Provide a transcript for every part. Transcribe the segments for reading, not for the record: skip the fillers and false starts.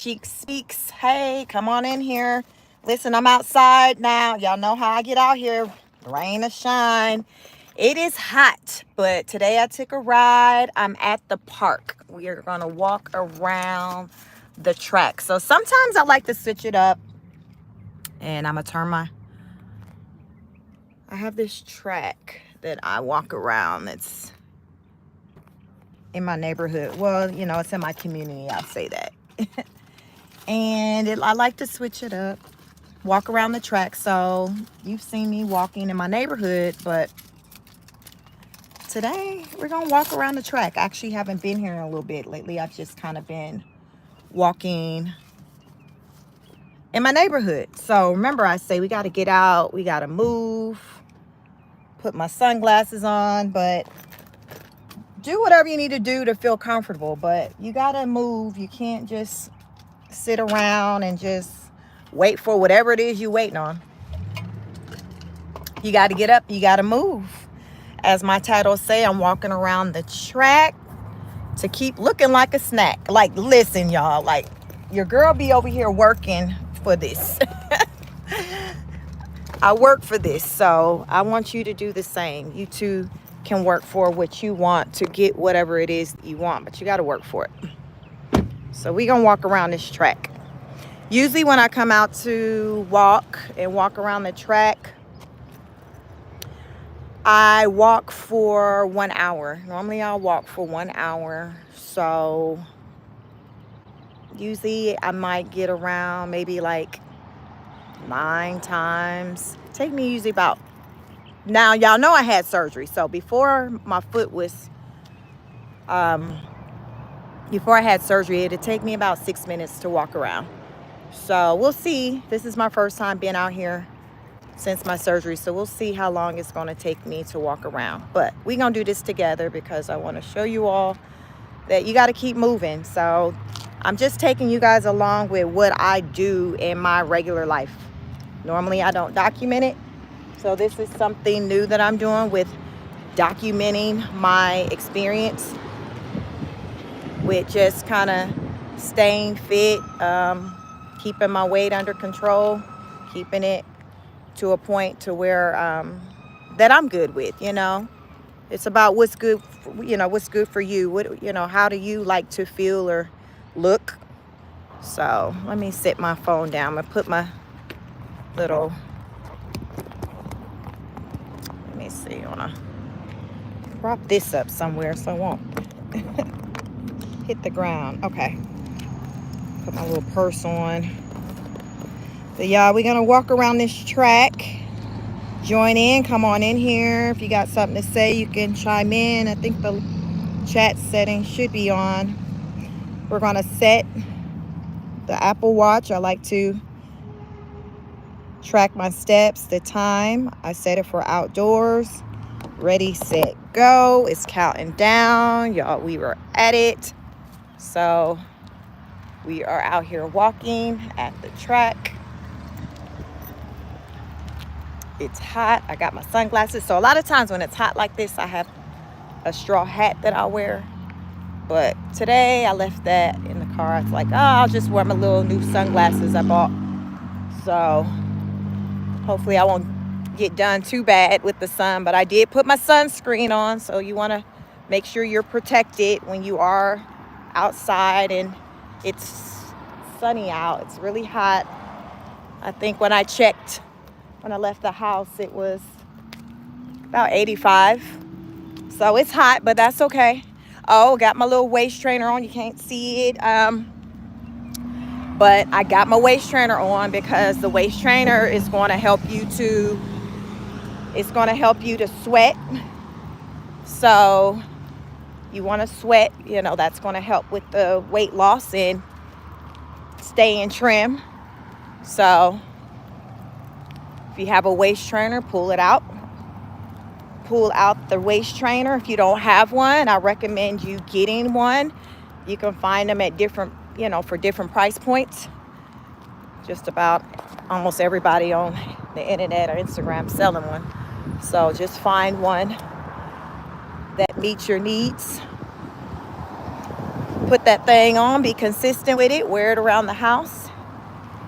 ChicSpeaks. Hey, come on in here. Listen, I'm outside now. Y'all know how I get out here, rain or shine. It is hot, but today I took a ride. I'm at the park. We are going to walk around the track. So sometimes I like to switch it up, and I'm going to I have this track that I walk around. It's in my neighborhood. Well, it's in my community. I'll say that. And I like to switch it up, walk around the track. So you've seen me walking in my neighborhood, but today we're gonna walk around the track. I actually haven't been here in a little bit lately. I've just kind of been walking in my neighborhood. So remember, I say we got to get out, we got to move, put my sunglasses on, but do whatever you need to do to feel comfortable. But you got to move. You can't just sit around and just wait for whatever it is you're waiting on. You got to get up, you got to move. As my title say, I'm walking around the track to keep looking like a snack. Like, listen, y'all, like, your girl be over here working for this. I work for this, so I want you to do the same. You too can work for what you want to get whatever it is that you want, but you got to work for it. So we gonna walk around this track. Usually when I come out to walk around the track, I walk for 1 hour. Normally I'll walk for 1 hour. So usually I might get around maybe like 9 times. Take me usually about, now y'all know I had surgery. So before my foot was, before I had surgery, it'd take me about 6 minutes to walk around. So we'll see. This is my first time being out here since my surgery. So we'll see how long it's going to take me to walk around. But we're going to do this together because I want to show you all that you got to keep moving. So I'm just taking you guys along with what I do in my regular life. Normally I don't document it. So this is something new that I'm doing with documenting my experience with just kind of staying fit, keeping my weight under control, keeping it to a point to where that I'm good with. It's about what's good what's good for you. How do you like to feel or look? So let me set my phone down. I'm gonna put my little, let me see, I wanna prop this up somewhere so I won't hit the ground. Okay, put my little purse on. So y'all, we're gonna walk around this track. Join in, come on in here. If you got something to say, you can chime in. I think the chat setting should be on. We're gonna set the Apple Watch. I like to track my steps, the time. I set it for outdoors. Ready, set, go. It's counting down. Y'all, we were at it. So we are out here walking at the track. It's hot. I got my sunglasses. So a lot of times when it's hot like this, I have a straw hat that I wear. But today I left that in the car. It's like, I'll just wear my little new sunglasses I bought. So hopefully I won't get done too bad with the sun. But I did put my sunscreen on. So you want to make sure you're protected when you are outside and it's sunny out. It's really hot. I think when I checked, when I left the house, it was about 85. So it's hot, but that's okay. Oh, got my little waist trainer on. You can't see it. But I got my waist trainer on because the waist trainer is going to help you to sweat. So you want to sweat, that's going to help with the weight loss and staying trim. So if you have a waist trainer, pull it out. Pull out the waist trainer. If you don't have one, I recommend you getting one. You can find them at different, for different price points. Just about almost everybody on the internet or Instagram selling one. So just find one that meets your needs. put that thing on, be consistent with it, wear it around the house.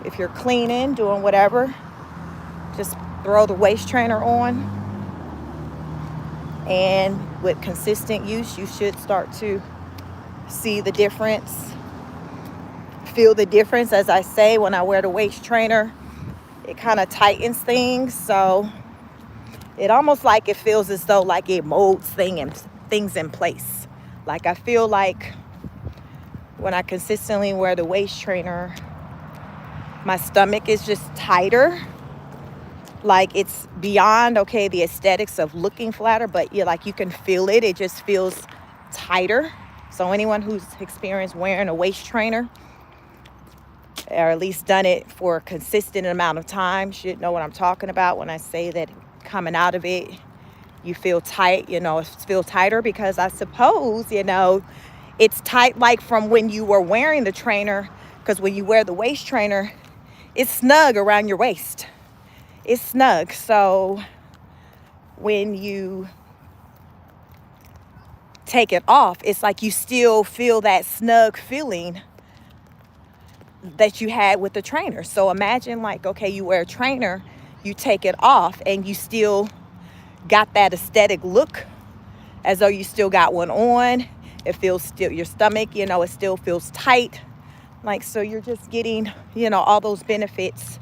If you're cleaning, doing whatever, just throw the waist trainer on. And with consistent use, you should start to see the difference, feel the difference. As I say, when I wear the waist trainer, it kind of tightens things. So it almost like it feels as though like it molds things in place. Like I feel like when I consistently wear the waist trainer, my stomach is just tighter. Like it's beyond, okay, the aesthetics of looking flatter, but you can feel it. It just feels tighter. So anyone who's experienced wearing a waist trainer, or at least done it for a consistent amount of time, should know what I'm talking about when I say that coming out of it, you feel tight, it feels tighter, because I suppose, it's tight like from when you were wearing the trainer, because when you wear the waist trainer, it's snug around your waist. It's snug. So when you take it off, it's like you still feel that snug feeling that you had with the trainer. So imagine like, okay, you wear a trainer, you take it off, and you still got that aesthetic look as though you still got one on. It feels still, your stomach, it still feels tight. Like, so you're just getting, all those benefits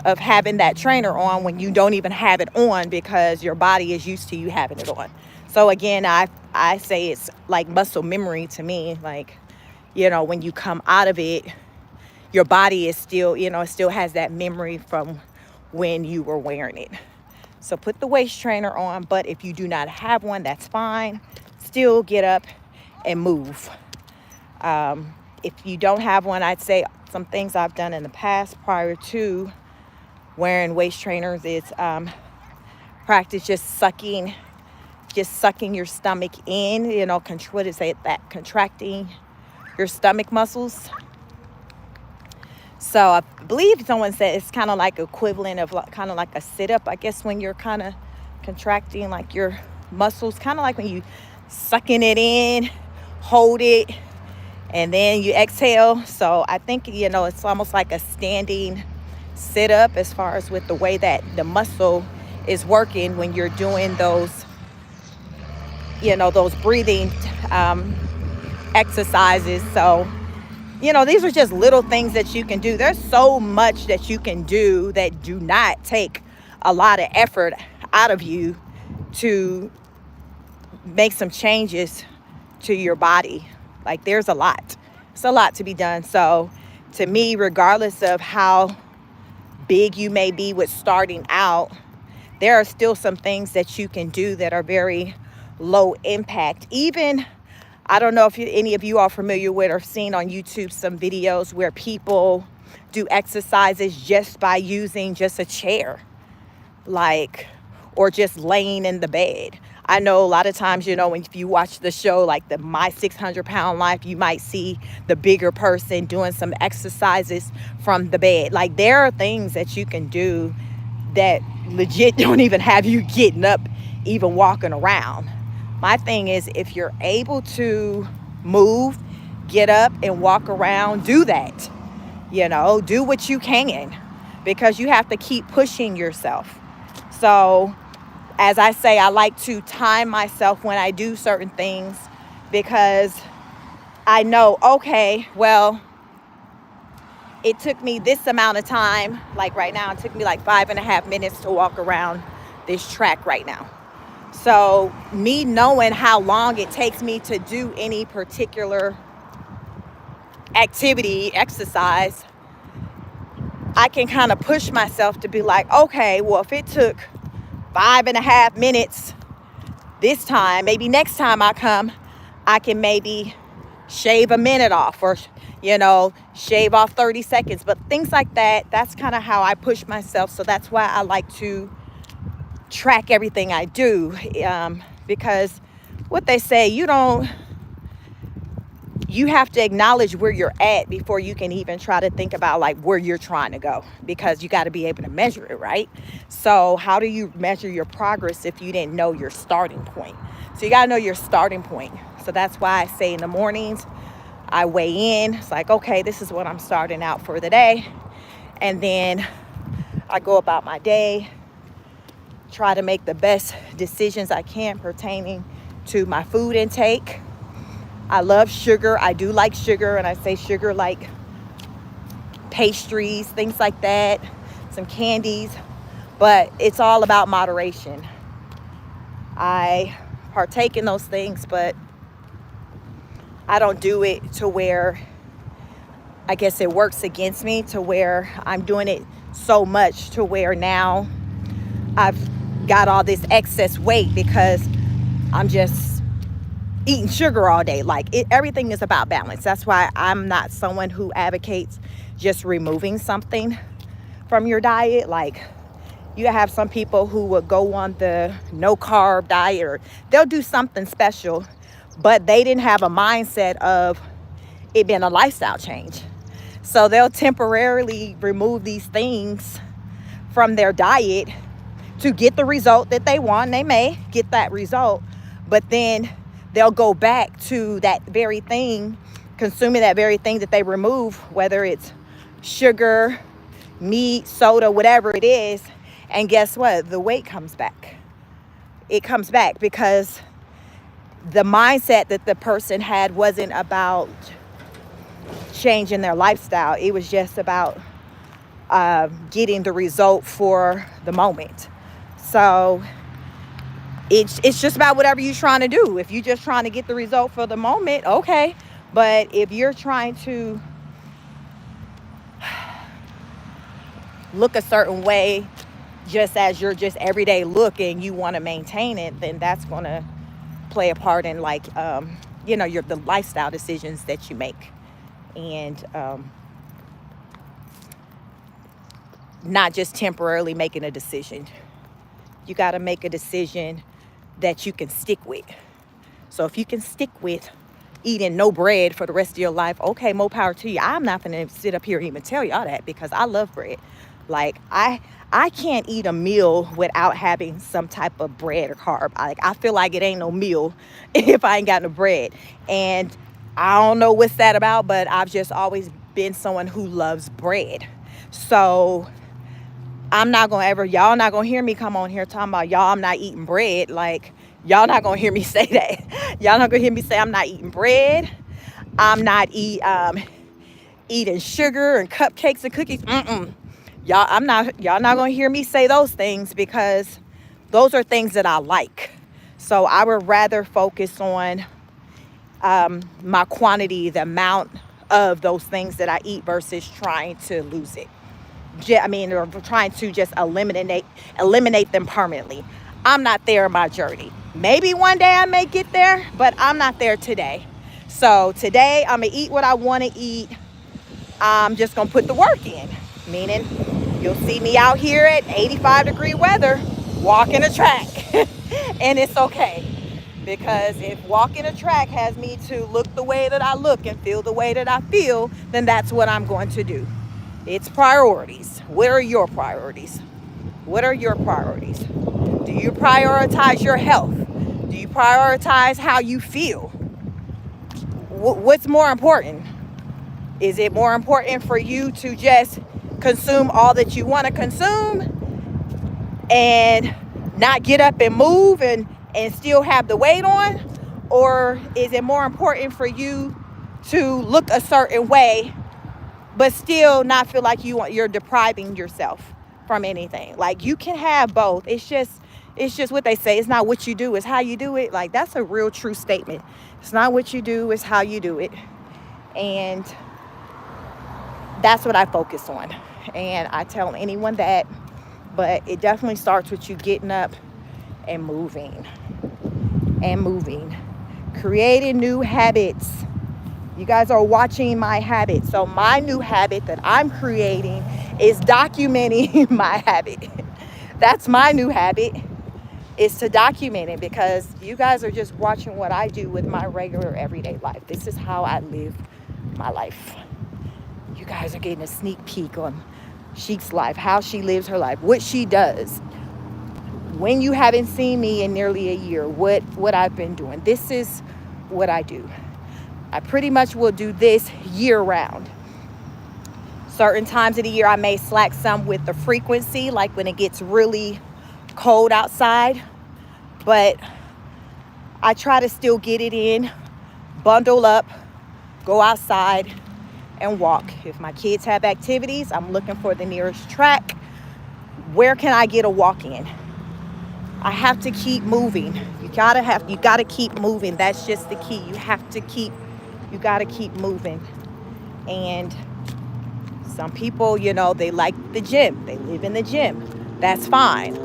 of having that trainer on when you don't even have it on, because your body is used to you having it on. So again, I say it's like muscle memory to me. Like, when you come out of it, your body is still, it still has that memory from when you were wearing it. So put the waist trainer on, but if you do not have one, that's fine. Still get up and move. If you don't have one, I'd say some things I've done in the past prior to wearing waist trainers is practice just sucking your stomach in, what is it, that contracting your stomach muscles. So I believe someone said it's kind of like equivalent of kind of like a sit-up, I guess, when you're kind of contracting like your muscles, kind of like when you sucking it in, hold it, and then you exhale. So I think, it's almost like a standing sit-up as far as with the way that the muscle is working when you're doing those, those breathing exercises. So, these are just little things that you can do. There's so much that you can do that do not take a lot of effort out of you to make some changes to your body. Like there's a lot. It's a lot to be done. So to me, regardless of how big you may be with starting out, there are still some things that you can do that are very low impact. Even, I don't know if any of you are familiar with or seen on YouTube some videos where people do exercises just by using just a chair, or just laying in the bed. I know a lot of times, if you watch the show like the My 600 Pound Life, you might see the bigger person doing some exercises from the bed. Like there are things that you can do that legit don't even have you getting up, even walking around. My thing is, if you're able to move, get up and walk around, do that. Do what you can, because you have to keep pushing yourself. So as I say, I like to time myself when I do certain things, because I know, okay, well, it took me this amount of time. Like right now, it took me like 5.5 minutes to walk around this track right now. So me knowing how long it takes me to do any particular activity, exercise, I can kind of push myself to be like, okay, well, if it took 5.5 minutes this time, maybe next time I come, I can maybe shave a minute off, or, shave off 30 seconds. But things like that, that's kind of how I push myself. So that's why I like to track everything I do, because what they say, you have to acknowledge where you're at before you can even try to think about like where you're trying to go, because you got to be able to measure it, right? So how do you measure your progress if you didn't know your starting point? So you got to know your starting point. So that's why I say in the mornings, I weigh in. It's like, okay, this is what I'm starting out for the day. And then I go about my day, try to make the best decisions I can pertaining to my food intake. I love sugar. I do like sugar, and I say sugar like pastries, things like that, some candies, but it's all about moderation. I partake in those things, but I don't do it to where, I guess it works against me, to where I'm doing it so much to where now I've got all this excess weight because I'm just eating sugar all day. Like everything is about balance. That's why I'm not someone who advocates just removing something from your diet. Like, you have some people who will go on the no carb diet, or they'll do something special, but they didn't have a mindset of it being a lifestyle change. So they'll temporarily remove these things from their diet to get the result that they want. They may get that result, but then they'll go back to that very thing, consuming that very thing that they remove, whether it's sugar, meat, soda, whatever it is. And guess what? The weight comes back. It comes back because the mindset that the person had wasn't about changing their lifestyle. It was just about getting the result for the moment. So it's just about whatever you're trying to do. If you're just trying to get the result for the moment, okay. But if you're trying to look a certain way, just as your just everyday look, and you want to maintain it, then that's going to play a part in, like, the lifestyle decisions that you make. And not just temporarily making a decision. You got to make a decision that you can stick with. So if you can stick with eating no bread for the rest of your life, okay, more power to you. I'm not going to sit up here and even tell y'all that, because I love bread. Like, I can't eat a meal without having some type of bread or carb. I feel like it ain't no meal if I ain't got no bread. And I don't know what's that about, but I've just always been someone who loves bread. So I'm not going to ever, y'all not going to hear me come on here talking about, y'all, I'm not eating bread. Like, y'all not going to hear me say that. Y'all not going to hear me say I'm not eating bread. I'm not eating sugar and cupcakes and cookies. Y'all not going to hear me say those things, because those are things that I like. So I would rather focus on my quantity, the amount of those things that I eat, versus trying to lose it. Or trying to just eliminate them permanently. I'm not there in my journey. Maybe one day I may get there, but I'm not there today. So today I'm going to eat what I want to eat. I'm just going to put the work in. Meaning, you'll see me out here at 85-degree weather, walking a track. And it's okay. Because if walking a track has me to look the way that I look and feel the way that I feel, then that's what I'm going to do. It's priorities. What are your priorities? What are your priorities? Do you prioritize your health? Do you prioritize how you feel? What's more important? Is it more important for you to just consume all that you want to consume and not get up and move and still have the weight on? Or is it more important for you to look a certain way but still not feel like you're depriving yourself from anything? Like, you can have both. It's just what they say. It's not what you do, it's how you do it. Like, that's a real true statement. It's not what you do, it's how you do it. And that's what I focus on. And I tell anyone that, but it definitely starts with you getting up and moving. Creating new habits. You guys are watching my habits. So my new habit that I'm creating is documenting my habit. That's my new habit, is to document it, because you guys are just watching what I do with my regular everyday life. This is how I live my life. You guys are getting a sneak peek on Chic's life, how she lives her life, what she does. When you haven't seen me in nearly a year, what I've been doing. This is what I do. I pretty much will do this year round. Certain times of the year I may slack some with the frequency, like when it gets really cold outside, but I try to still get it in, bundle up, go outside and walk. If my kids have activities, I'm looking for the nearest track. Where can I get a walk in? I have to keep moving. You gotta keep moving. That's just the key. You gotta keep moving. And some people, they like the gym. They live in the gym. That's fine.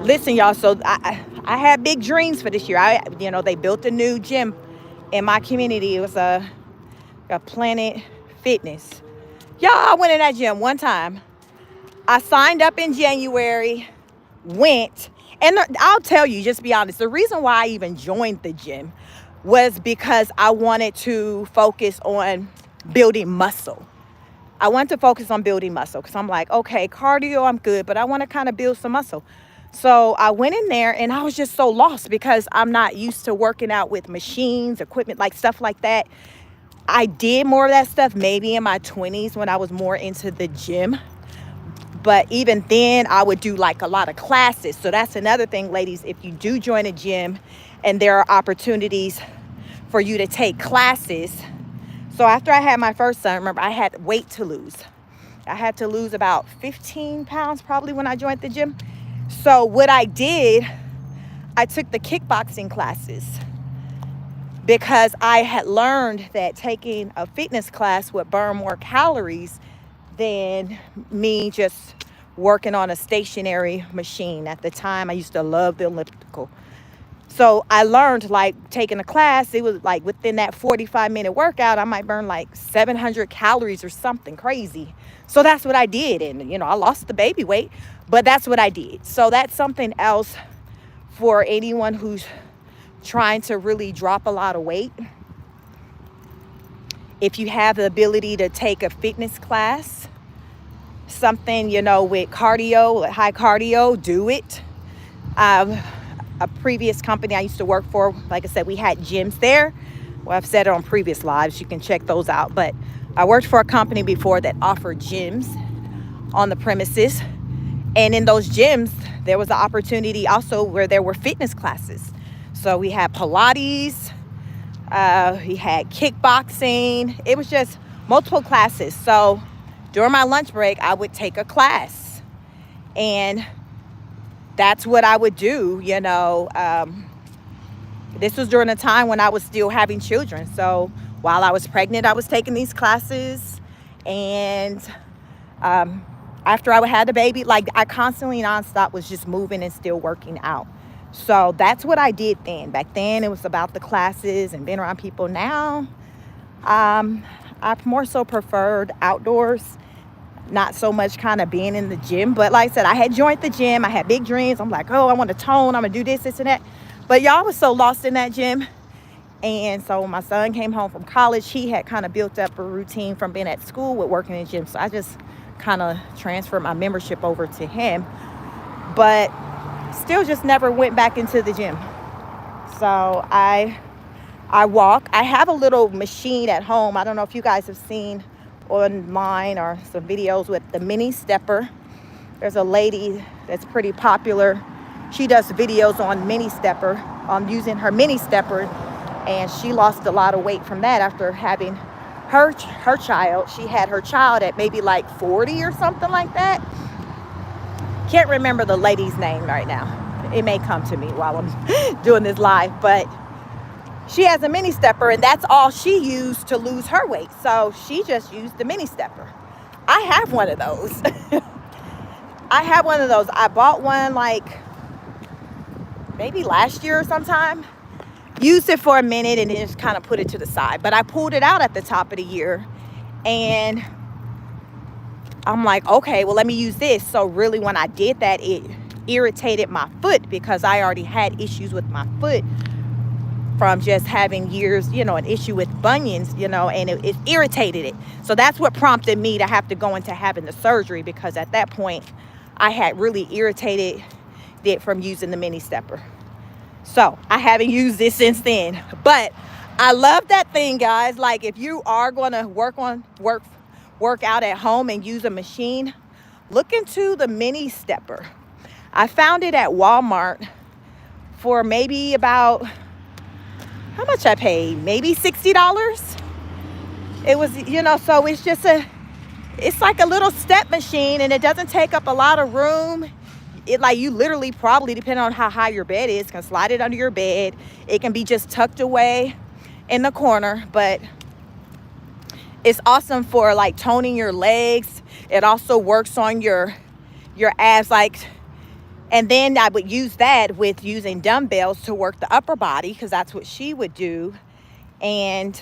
Listen, y'all. So I had big dreams for this year. They built a new gym in my community. It was a Planet Fitness. Y'all, I went in that gym one time. I signed up in January, went, and I'll tell you, just be honest, the reason why I even joined the gym was because I wanted to focus on building muscle. I want to focus on building muscle because I'm like, okay, cardio, I'm good, but I want to kind of build some muscle. So I went in there and I was just so lost because I'm not used to working out with machines, equipment, like stuff like that. I did more of that stuff maybe in my 20s when I was more into the gym. But even then, I would do like a lot of classes. So that's another thing, ladies, if you do join a gym and there are opportunities for you to take classes. So after I had my first son, remember, I had weight to lose. I had to lose about 15 pounds probably when I joined the gym. So what I did, I took the kickboxing classes because I had learned that taking a fitness class would burn more calories than me just working on a stationary machine. At the time, I used to love the elliptical. So I learned, like, taking a class, it was like within that 45-minute workout, I might burn like 700 calories or something crazy. So that's what I did. And, I lost the baby weight, but that's what I did. So that's something else for anyone who's trying to really drop a lot of weight. If you have the ability to take a fitness class, something, with cardio, high cardio, do it. A previous company I used to work for, like I said, we had gyms there. Well, I've said it on previous lives. You can check those out. But I worked for a company before that offered gyms on the premises. And in those gyms, there was the opportunity also where there were fitness classes. So we had Pilates, we had kickboxing. It was just multiple classes. So during my lunch break, I would take a class. And that's what I would do, This was during a time when I was still having children. So while I was pregnant, I was taking these classes. And after I had the baby, like I constantly nonstop was just moving and still working out. So that's what I did then. Back then, it was about the classes and being around people. Now, I more so preferred outdoors. Not so much kind of being in the gym. But like I said, I had joined the gym. I had big dreams. I'm like, I want to tone. I'm going to do this, and that. But y'all was so lost in that gym. And so when my son came home from college, he had kind of built up a routine from being at school with working in the gym. So I just kind of transferred my membership over to him. But still just never went back into the gym. So I walk. I have a little machine at home. I don't know if you guys have seen online or some videos with the mini stepper. There's a lady that's pretty popular. She does videos on mini stepper, on using her mini stepper, and she lost a lot of weight from that after having her child. She had her child at maybe like 40 or something like that. Can't remember the lady's name right now. It may come to me while I'm doing this live, but she has a mini stepper, and that's all she used to lose her weight. So she just used the mini stepper. I have one of those. I bought one like maybe last year or sometime. Used it for a minute and then just kind of put it to the side. But I pulled it out at the top of the year. And I'm like, okay, well, let me use this. So really when I did that, it irritated my foot because I already had issues with my foot from just having years, an issue with bunions, and it irritated it. So that's what prompted me to have to go into having the surgery, because at that point I had really irritated it from using the mini stepper. So I haven't used this since then, but I love that thing, guys. Like, if you are going to work out at home and use a machine, look into the mini stepper. I found it at Walmart for maybe about, how much I paid? Maybe $60. It was, so it's like a little step machine, and it doesn't take up a lot of room. You literally, probably, depending on how high your bed is, can slide it under your bed. It can be just tucked away in the corner, but it's awesome for like toning your legs. It also works on your abs, and then I would use that with using dumbbells to work the upper body, because that's what she would do. And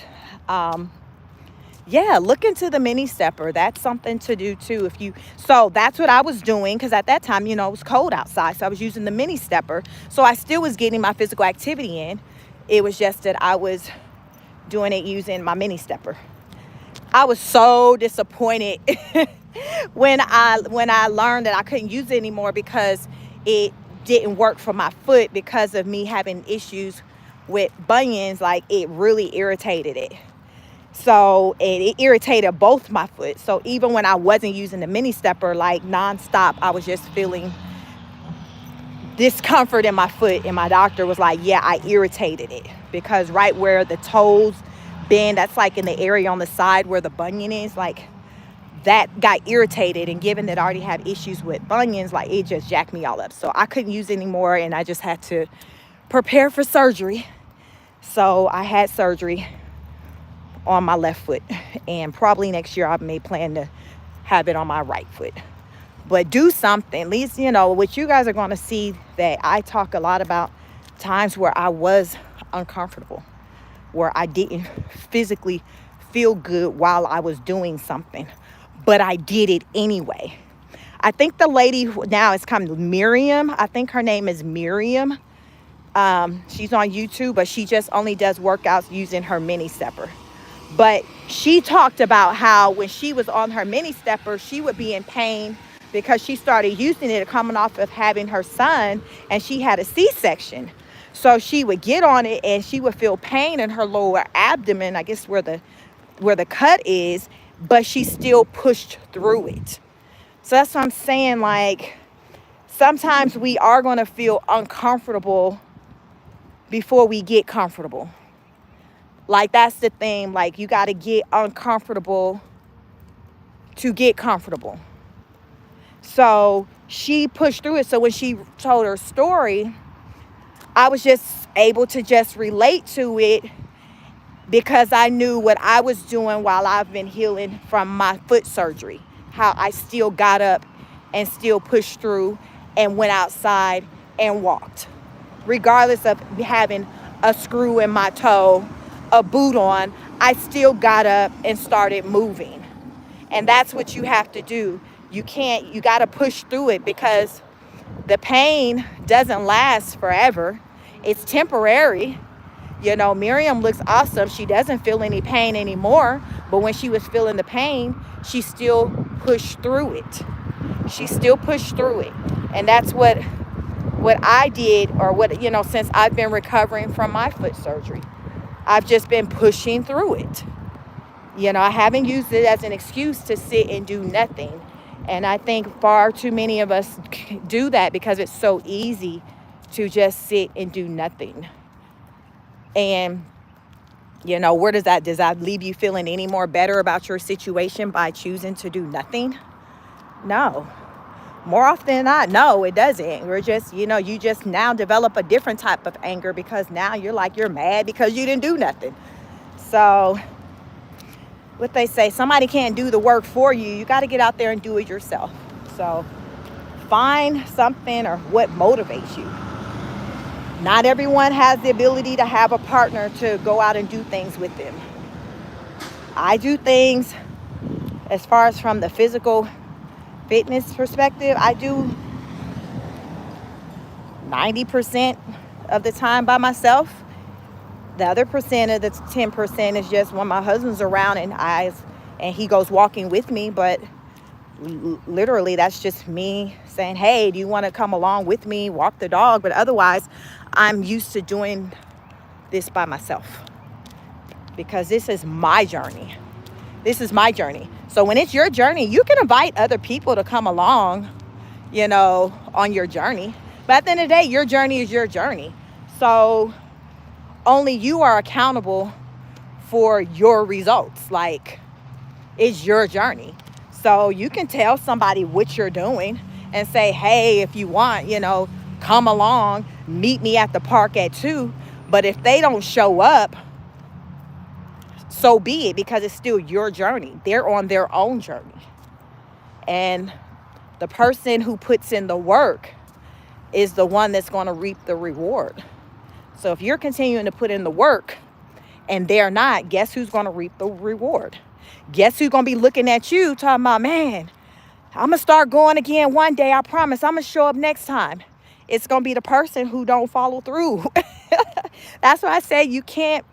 yeah, look into the mini stepper. That's something to do too. So that's what I was doing, because at that time, it was cold outside. So I was using the mini stepper. So I still was getting my physical activity in. It was just that I was doing it using my mini stepper. I was so disappointed when I learned that I couldn't use it anymore, because it didn't work for my foot because of me having issues with bunions. Like, it really irritated it. So it irritated both my foot. So even when I wasn't using the mini stepper like nonstop, I was just feeling discomfort in my foot. And my doctor was like, yeah, I irritated it, because right where the toes bend, that's like in the area on the side where the bunion is, like that got irritated. And given that I already have issues with bunions, like it just jacked me all up. So I couldn't use it anymore, and I just had to prepare for surgery. So I had surgery on my left foot, and probably next year I may plan to have it on my right foot. But do something, at least, what you guys are going to see, that I talk a lot about times where I was uncomfortable, where I didn't physically feel good while I was doing something, but I did it anyway. I think the lady now is called Miriam. I think her name is Miriam. She's on YouTube, but she just only does workouts using her mini stepper. But she talked about how when she was on her mini stepper, she would be in pain because she started using it coming off of having her son, and she had a C-section. So she would get on it and she would feel pain in her lower abdomen, I guess where the cut is, but she still pushed through it. So that's what I'm saying. Like, sometimes we are going to feel uncomfortable before we get comfortable. Like, that's the thing. Like, you got to get uncomfortable to get comfortable. So she pushed through it. So when she told her story, I was just able to just relate to it, because I knew what I was doing while I've been healing from my foot surgery, how I still got up and still pushed through and went outside and walked, regardless of having a screw in my toe, a boot on. I still got up and started moving. And that's what you have to do. You got to push through it, because the pain doesn't last forever. It's temporary. Miriam looks awesome. She doesn't feel any pain anymore. But when she was feeling the pain, she still pushed through it. She still pushed through it. And that's what I did, or since I've been recovering from my foot surgery. I've just been pushing through it. I haven't used it as an excuse to sit and do nothing. And I think far too many of us do that, because it's so easy to just sit and do nothing. And, where does that leave you feeling any more better about your situation by choosing to do nothing? No. More often than not, no, it doesn't. We're just, you just now develop a different type of anger, because now you're mad because you didn't do nothing. So what they say, somebody can't do the work for you. You got to get out there and do it yourself. So find something or what motivates you. Not everyone has the ability to have a partner to go out and do things with them. I do things as far as from the physical fitness perspective. I do 90% of the time by myself. The other percent of the 10% is just when my husband's around and he goes walking with me. But literally, that's just me saying, hey, do you want to come along with me, walk the dog? But otherwise, I'm used to doing this by myself. because this is my journey. This is my journey. So when it's your journey, you can invite other people to come along, on your journey. But at the end of the day, your journey is your journey. So only you are accountable for your results. Like, it's your journey. So you can tell somebody what you're doing and say, hey, if you want, come along, meet me at the park at 2. But if they don't show up, so be it, because it's still your journey. They're on their own journey. And the person who puts in the work is the one that's going to reap the reward. So if you're continuing to put in the work and they're not, guess who's going to reap the reward? Guess who's going to be looking at you talking about, man, I'm going to start going again one day. I promise I'm going to show up next time. It's going to be the person who don't follow through. That's why I say you can't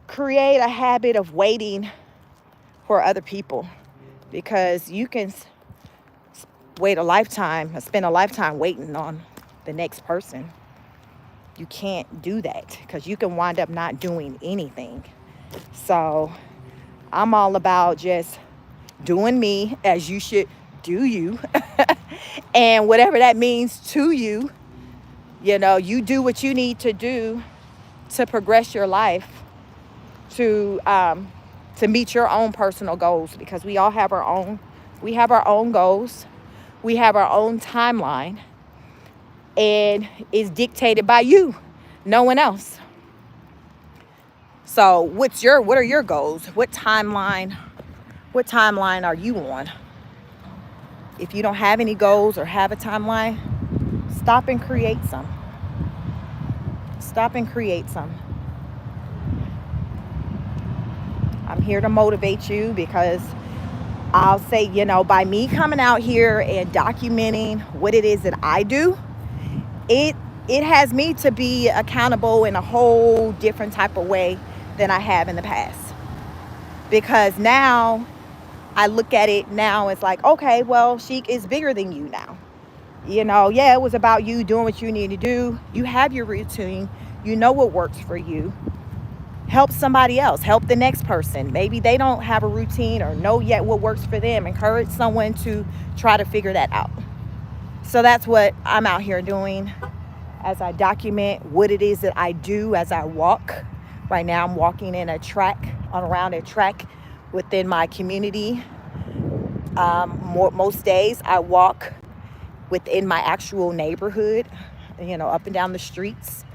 create a habit of waiting for other people, because you can spend a lifetime waiting on the next person. You can't do that, because you can wind up not doing anything. So I'm all about just doing me as you should do you. And whatever that means to you, you do what you need to do to progress your life, to meet your own personal goals, because we all have our own. We have our own goals. We have our own timeline, and it's dictated by you, no one else. So what are your goals? What timeline are you on? If you don't have any goals or have a timeline, stop and create some. I'm here to motivate you, because I'll say, by me coming out here and documenting what it is that I do, it has me to be accountable in a whole different type of way than I have in the past. Because now I look at it now, it's like, okay, well, Chic is bigger than you now. It was about you doing what you need to do. You have your routine. You know what works for you. Help somebody else. Help the next person. Maybe they don't have a routine or know yet what works for them. Encourage someone to try to figure that out. So that's what I'm out here doing as I document what it is that I do as I walk. Right now I'm walking in around a track within my community. Most days I walk within my actual neighborhood, up and down the streets.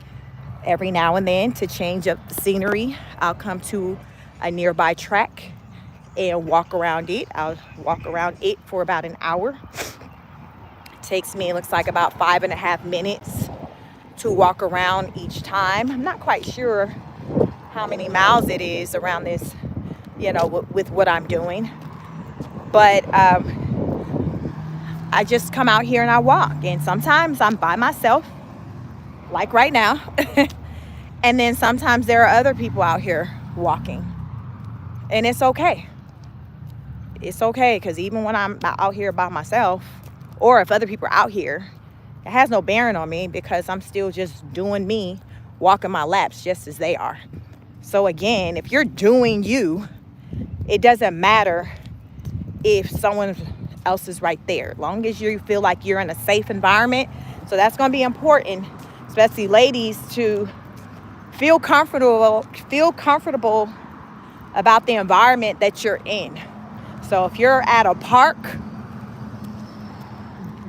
Every now and then, to change up the scenery, I'll come to a nearby track and walk around it. I'll walk around it for about an hour. It takes me, looks like about 5.5 minutes to walk around each time. I'm not quite sure how many miles it is around this, with what I'm doing. But I just come out here and I walk. And sometimes I'm by myself, like right now. And then sometimes there are other people out here walking. And it's okay. It's okay, because even when I'm out here by myself, or if other people are out here, it has no bearing on me, because I'm still just doing me, walking my laps just as they are. So again, if you're doing you, it doesn't matter if someone else is right there, as long as you feel like you're in a safe environment. So that's going to be important, especially ladies, to feel comfortable about the environment that you're in. So if you're at a park,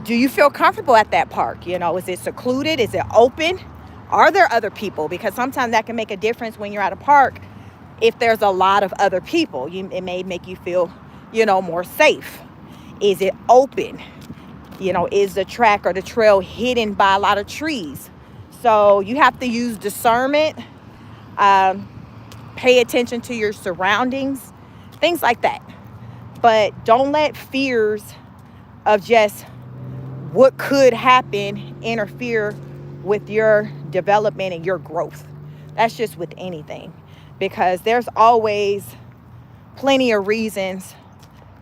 do you feel comfortable at that park? Is it secluded? Is it open? Are there other people? Because sometimes that can make a difference when you're at a park. If there's a lot of other people, it may make you feel, more safe. Is it open? Is the track or the trail hidden by a lot of trees? So you have to use discernment, pay attention to your surroundings, things like that. But don't let fears of just what could happen interfere with your development and your growth. That's just with anything, because there's always plenty of reasons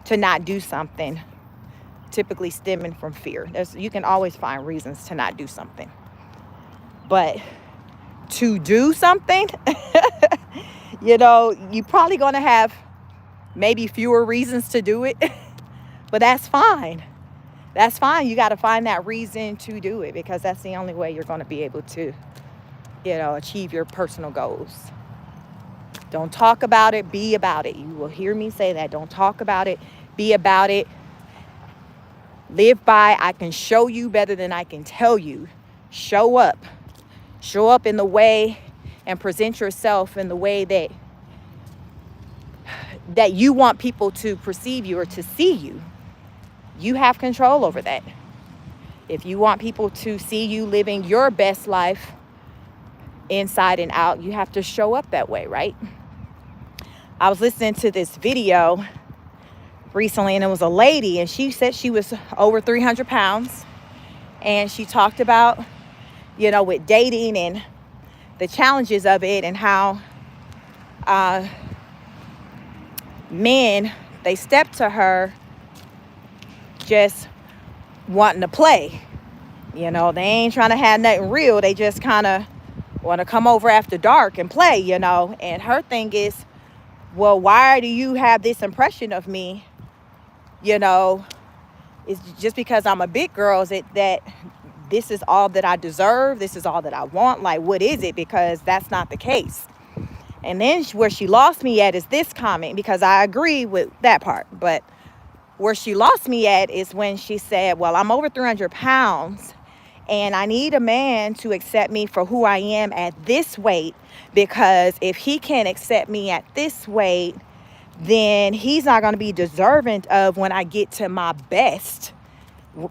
to not do something, typically stemming from fear. You can always find reasons to not do something. But to do something, You know, you're probably going to have maybe fewer reasons to do it, but that's fine. That's fine. You got to find that reason to do it, because that's the only way you're going to be able to, achieve your personal goals. Don't talk about it, be about it. You will hear me say that. Don't talk about it, be about it. Live by, I can show you better than I can tell you. Show up. Show up in the way and present yourself in the way that you want people to perceive you or to see you. You have control over that. If you want people to see you living your best life inside and out, you have to show up that way, right? I was listening to this video recently, and it was a lady, and she said she was over 300 pounds. And she talked about, with dating and the challenges of it, and how men, they step to her just wanting to play. They ain't trying to have nothing real. They just kind of want to come over after dark and play, And her thing is, well, why do you have this impression of me? It's just because I'm a big girl. Is it that this is all that I deserve? This is all that I want? Like, what is it? Because that's not the case. And then where she lost me at is this comment, because I agree with that part. But where she lost me at is when she said, well, I'm over 300 pounds and I need a man to accept me for who I am at this weight, because if he can't accept me at this weight, then he's not going to be deserving of when I get to my best,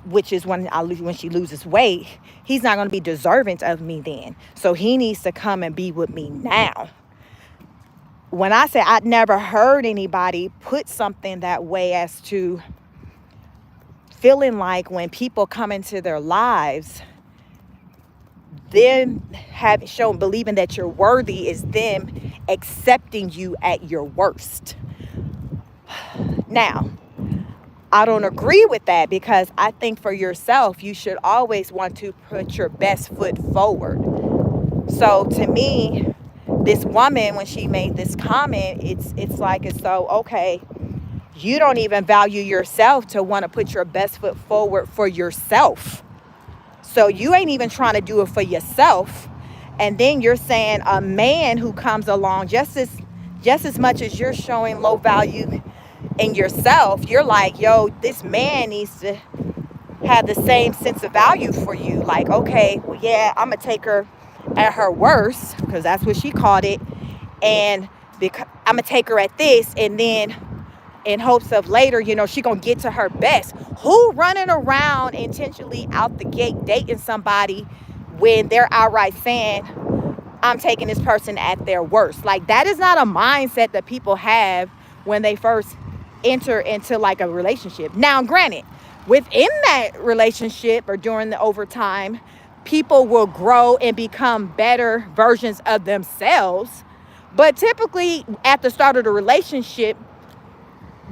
which is when she loses weight. He's not going to be deserving of me then. So he needs to come and be with me now. When I say I'd never heard anybody put something that way, as to feeling like when people come into their lives, them believing that you're worthy is them accepting you at your worst. Now, I don't agree with that, because I think for yourself, you should always want to put your best foot forward. So to me, this woman, when she made this comment, it's like, it's so, okay, you don't even value yourself to want to put your best foot forward for yourself. So you ain't even trying to do it for yourself. And then you're saying a man who comes along just as much as you're showing low value in yourself, you're like, yo, this man needs to have the same sense of value for you. Like, okay, well, yeah, I'm gonna take her at her worst, because that's what she called it, and I'm gonna take her at this, and then in hopes of later, she gonna get to her best. Who running around intentionally out the gate dating somebody when they're outright saying, I'm taking this person at their worst? Like, that is not a mindset that people have when they first enter into like a relationship. Now, granted, within that relationship or during the overtime, people will grow and become better versions of themselves. But typically at the start of the relationship,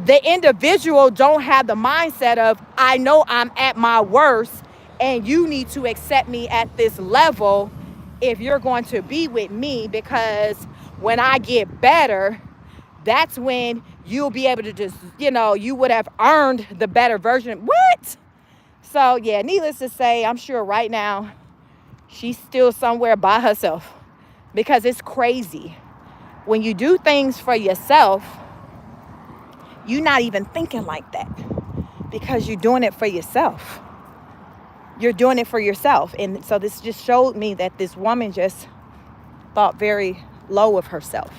the individual don't have the mindset of, I know I'm at my worst and you need to accept me at this level if you're going to be with me, because when I get better, that's when you'll be able to just, you would have earned the better version. What? So yeah, needless to say, I'm sure right now she's still somewhere by herself, because it's crazy. When you do things for yourself, you're not even thinking like that, because you're doing it for yourself. You're doing it for yourself. And so this just showed me that this woman just thought very low of herself.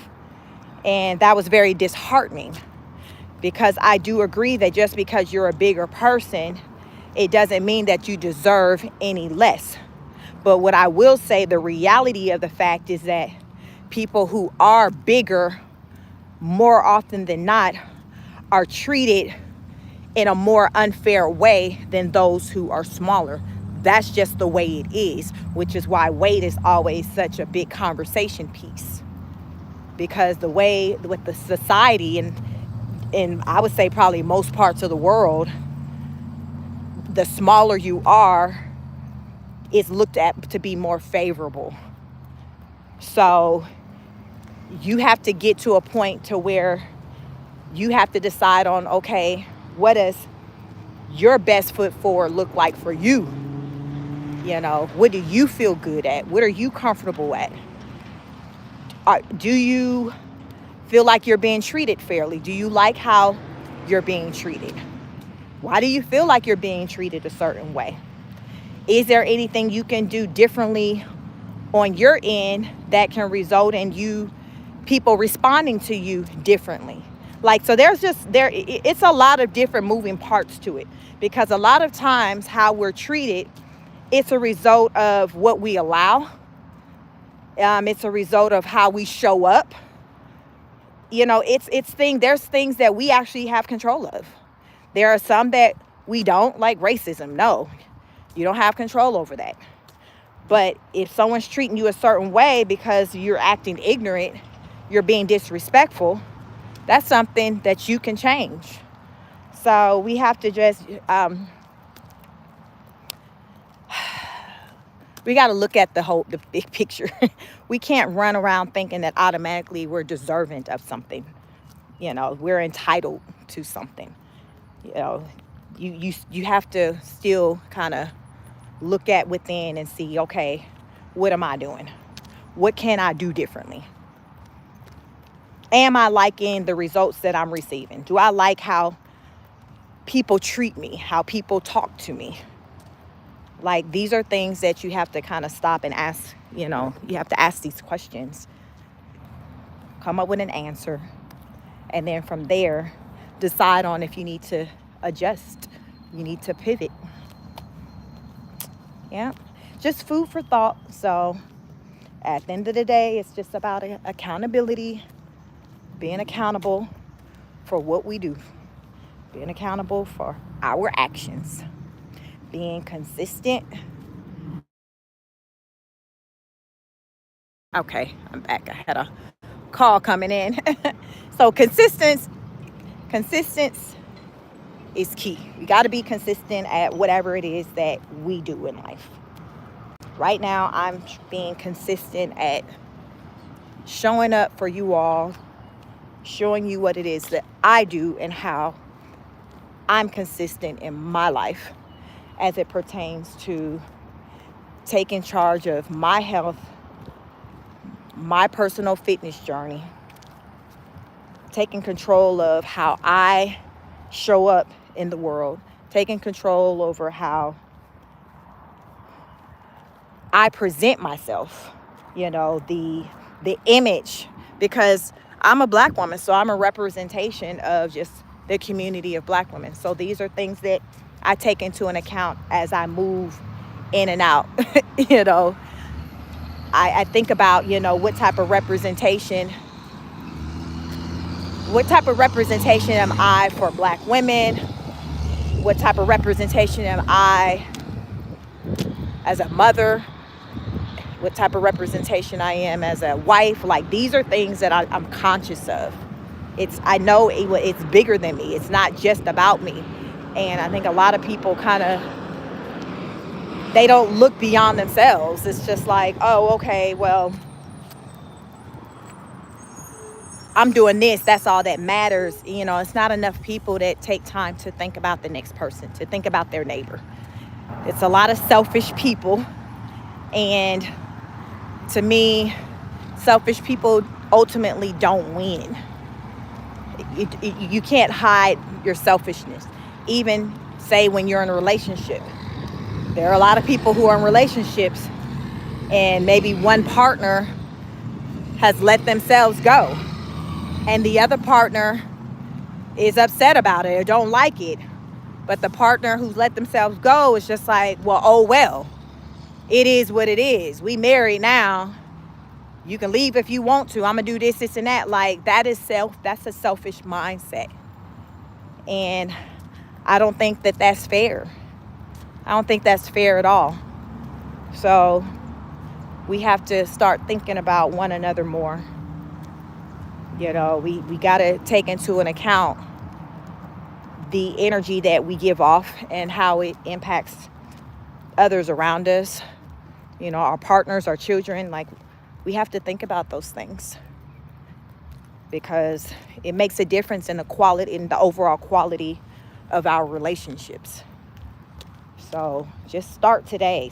And that was very disheartening, because I do agree that just because you're a bigger person, it doesn't mean that you deserve any less. But what I will say, the reality of the fact is that people who are bigger, more often than not, are treated in a more unfair way than those who are smaller. That's just the way it is, which is why weight is always such a big conversation piece. Because the way with the society, and I would say probably most parts of the world, the smaller you are, is looked at to be more favorable. So you have to get to a point to where you have to decide on, okay, what does your best foot forward look like for you? You know, what do you feel good at? What are you comfortable at? Do you feel like you're being treated fairly? Do you like how you're being treated? Why do you feel like you're being treated a certain way? Is there anything you can do differently on your end that can result in people responding to you differently? Like, so it's a lot of different moving parts to it, because a lot of times how we're treated, it's a result of what we allow. It's a result of how we show up. You know, there's things that we actually have control of. There are some that we don't, like racism. No, you don't have control over that. But if someone's treating you a certain way because you're acting ignorant, you're being disrespectful, that's something that you can change. So we have to just, we got to look at the big picture. We can't run around thinking that automatically we're deserving of something. You know, we're entitled to something. You know, you have to still kind of look at within and see, okay, what am I doing? What can I do differently? Am I liking the results that I'm receiving? Do I like how people treat me, how people talk to me? Like, these are things that you have to kind of stop and ask. You know, you have to ask these questions, come up with an answer, and then from there, decide on if you need to adjust, you need to pivot. Yeah, just food for thought. So at the end of the day, it's just about accountability, being accountable for what we do, being accountable for our actions, being consistent. Okay, I'm back. I had a call coming in. So consistency is key. We got to be consistent at whatever it is that we do in life. Right now, I'm being consistent at showing up for you all, showing you what it is that I do and how I'm consistent in my life as it pertains to taking charge of my health, my personal fitness journey, taking control of how I show up in the world, taking control over how I present myself, you know, the image, because I'm a Black woman, so I'm a representation of just the community of Black women. So these are things that I take into an account as I move in and out. You know, I think about, you know, what type of representation am I for Black women? What type of representation am I as a mother? What type of representation I am as a wife? Like, these are things that I'm conscious of. I know it's bigger than me. It's not just about me. And I think a lot of people they don't look beyond themselves. It's just like, oh, okay, well, I'm doing this. That's all that matters. You know, it's not enough people that take time to think about the next person, to think about their neighbor. It's a lot of selfish people. And to me, selfish people ultimately don't win. You can't hide your selfishness. Even, say, when you're in a relationship. There are a lot of people who are in relationships and maybe one partner has let themselves go and the other partner is upset about it or don't like it. But the partner who's let themselves go is just like, well, oh, well, it is what it is. We married now. You can leave if you want to. I'm going to do this, and that. Like, that's a selfish mindset. And I don't think that that's fair. I don't think that's fair at all. So we have to start thinking about one another more. You know, we got to take into an account the energy that we give off and how it impacts others around us. You know, our partners, our children. Like, we have to think about those things. because it makes a difference in the overall quality of our relationships. So just start today.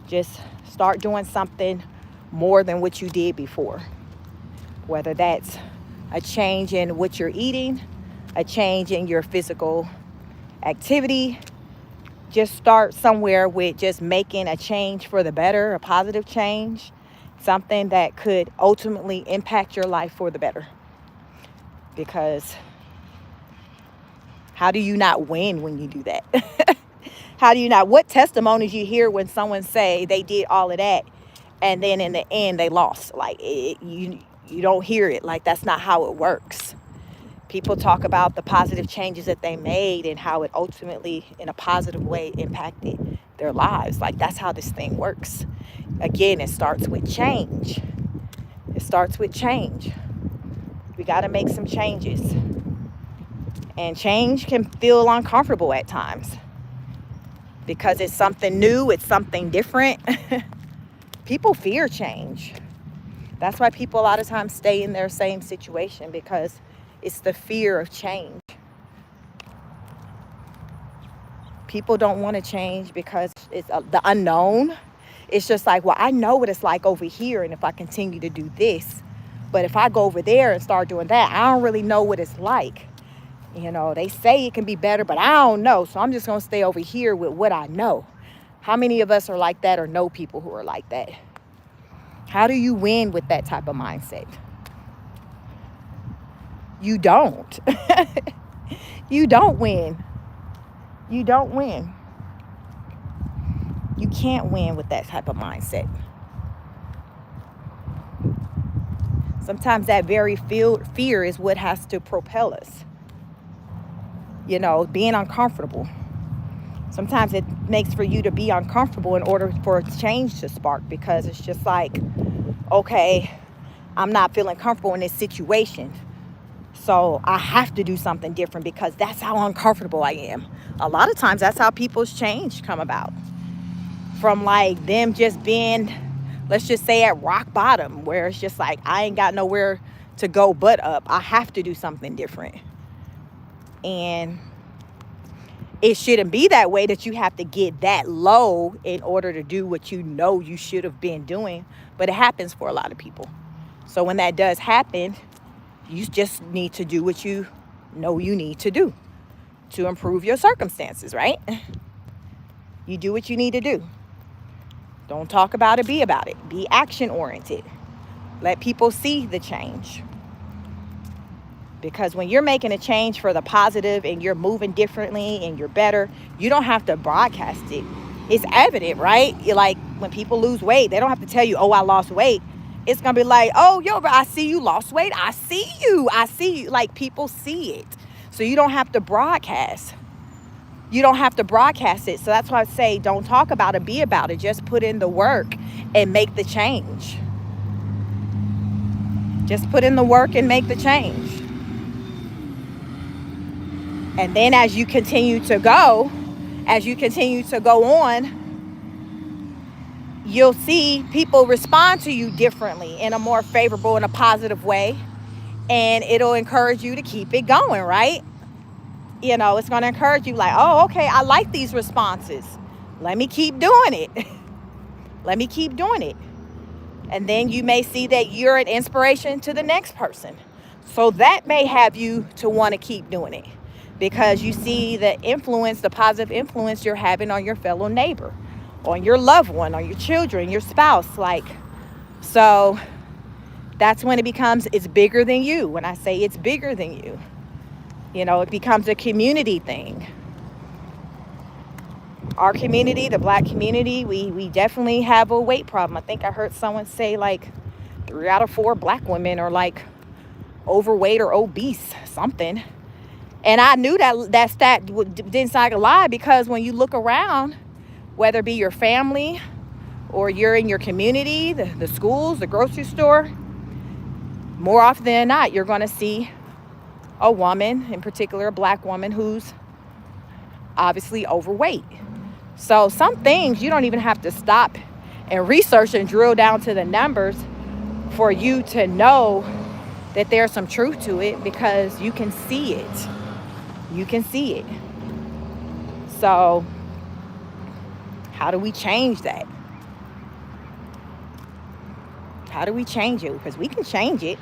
Just start doing something more than what you did before. Whether that's a change in what you're eating, a change in your physical activity. Just start somewhere with just making a change for the better, a positive change, something that could ultimately impact your life for the better. Because how do you not win when you do that? How do you not? What testimonies you hear when someone say they did all of that and then in the end they lost? Like you don't hear it. Like that's not how it works. People talk about the positive changes that they made and how it ultimately, in a positive way, impacted their lives. Like that's how this thing works. Again, it starts with change. It starts with change. We got to make some changes. And change can feel uncomfortable at times because it's something new, it's something different. People fear change. That's why people a lot of times stay in their same situation, because it's the fear of change. People don't want to change because it's the unknown. It's just like, well, I know what it's like over here, and if I continue to do this, but if I go over there and start doing that, I don't really know what it's like. You know, they say it can be better, but I don't know. So I'm just going to stay over here with what I know. How many of us are like that or know people who are like that? How do you win with that type of mindset? You don't. You don't win. You don't win. You can't win with that type of mindset. Sometimes that very fear is what has to propel us. You know, being uncomfortable. Sometimes it makes for you to be uncomfortable in order for a change to spark, because it's just like, okay, I'm not feeling comfortable in this situation. So I have to do something different because that's how uncomfortable I am. A lot of times that's how people's change come about. From like them just being, let's just say, at rock bottom, where it's just like, I ain't got nowhere to go but up. I have to do something different. And it shouldn't be that way, that you have to get that low in order to do what you know you should have been doing. But it happens for a lot of people. So when that does happen, you just need to do what you know you need to do to improve your circumstances, right? You do what you need to do. Don't talk about it, be about it. Be action oriented. Let people see the change. Because when you're making a change for the positive and you're moving differently and you're better, you don't have to broadcast it. It's evident, right? You're like, when people lose weight, they don't have to tell you, oh, I lost weight. It's going to be like, oh, yo, I see you lost weight. I see you. Like, people see it. So you don't have to broadcast. You don't have to broadcast it. So that's why I say, don't talk about it, be about it. Just put in the work and make the change. Just put in the work and make the change. And then as you continue to go on, you'll see people respond to you differently in a more favorable and a positive way. And it'll encourage you to keep it going, right? You know, it's going to encourage you like, oh, okay, I like these responses. Let me keep doing it. Let me keep doing it. And then you may see that you're an inspiration to the next person. So that may have you to want to keep doing it, because you see the influence, the positive influence you're having on your fellow neighbor, on your loved one, on your children, your spouse. Like, so that's when it becomes, it's bigger than you. When I say it's bigger than you, you know, it becomes a community thing. Our community, the Black community, we definitely have a weight problem. I think I heard someone say like 3 out of 4 Black women are like overweight or obese, something. And I knew that stat didn't sound like a lie, because when you look around, whether it be your family or you're in your community, the schools, the grocery store, more often than not, you're going to see a woman, in particular a Black woman, who's obviously overweight. So some things you don't even have to stop and research and drill down to the numbers for you to know that there's some truth to it, because you can see it. You can see it. So how do we change that? How do we change it? Because we can change it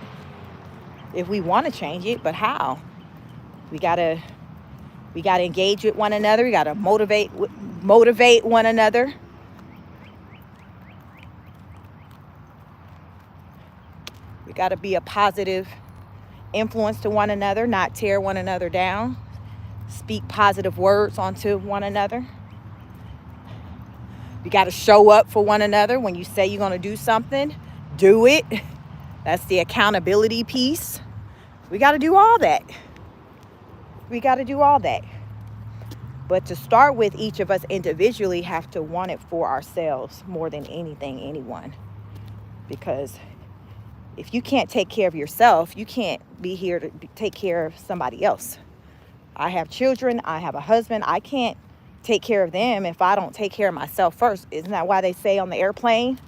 if we want to change it, but how? We gotta engage with one another. We gotta motivate one another. We gotta be a positive influence to one another, not tear one another down. Speak positive words onto one another. You gotta show up for one another. When you say you're gonna do something, do it. That's the accountability piece. We gotta do all that. But to start with, each of us individually have to want it for ourselves more than anyone. Because if you can't take care of yourself, you can't be here to take care of somebody else. I have children. I have a husband. I can't take care of them if I don't take care of myself first. Isn't that why they say on the airplane,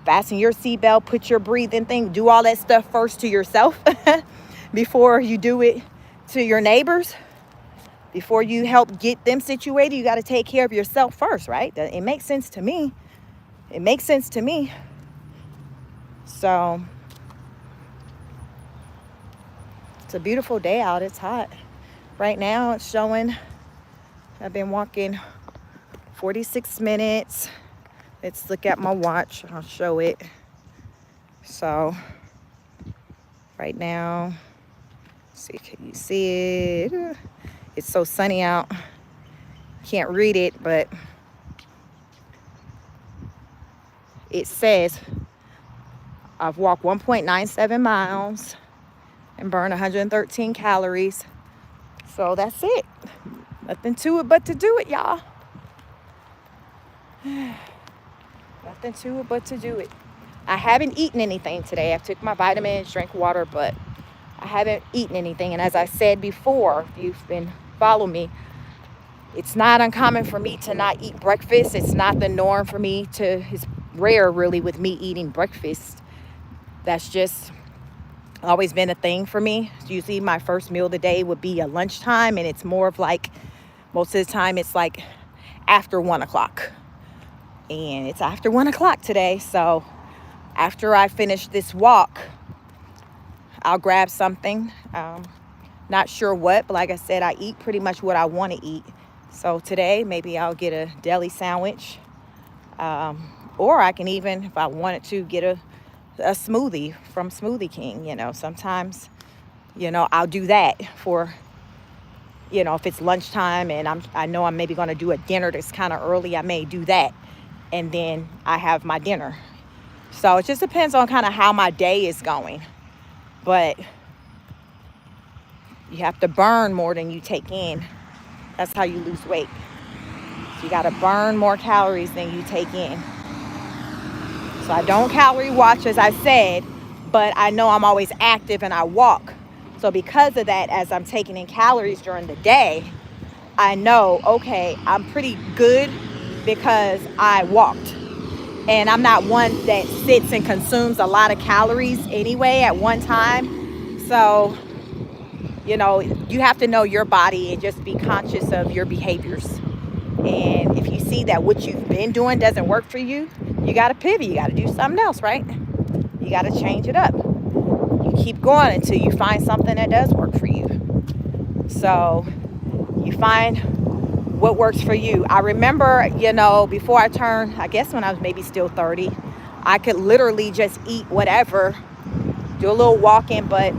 fasten your seatbelt, put your breathing thing, do all that stuff first to yourself before you do it to your neighbors? Before you help get them situated, you got to take care of yourself first, right? It makes sense to me. So it's a beautiful day out. It's hot. Right now it's showing, I've been walking 46 minutes. Let's look at my watch. I'll show it. So right now, see, can you see it? It's so sunny out. Can't read it, but it says I've walked 1.97 miles and burned 113 calories. So that's it. Nothing to it but to do it, y'all. Nothing to it but to do it. I haven't eaten anything today. I took my vitamins, drank water, but I haven't eaten anything. And as I said before, if you've been following me, it's not uncommon for me to not eat breakfast. It's not the norm for me it's rare really with me eating breakfast. That's just always been a thing for me. Usually my first meal of the day would be at lunchtime, and it's more of like, most of the time it's like after 1 o'clock. And it's after 1 o'clock today. So after I finish this walk, I'll grab something. Not sure what, but like I said, I eat pretty much what I want to eat. So today, maybe I'll get a deli sandwich. Or I can even, if I wanted to, get a smoothie from Smoothie King. Sometimes, I'll do that for, if it's lunchtime and I know I'm maybe going to do a dinner that's kind of early, I may do that. And then I have my dinner. So it just depends on kind of how my day is going. But you have to burn more than you take in. That's how you lose weight. So you got to burn more calories than you take in. So I don't calorie watch, as I said, but I know I'm always active and I walk. So because of that, as I'm taking in calories during the day, I know, okay, I'm pretty good because I walked. And I'm not one that sits and consumes a lot of calories anyway at one time. So, you have to know your body and just be conscious of your behaviors. And if you see that what you've been doing doesn't work for you, you got to pivot. You got to do something else, right? You got to change it up. You keep going until you find something that does work for you. So you find what works for you. I remember, before I turned, I guess when I was maybe still 30, I could literally just eat whatever, do a little walking, but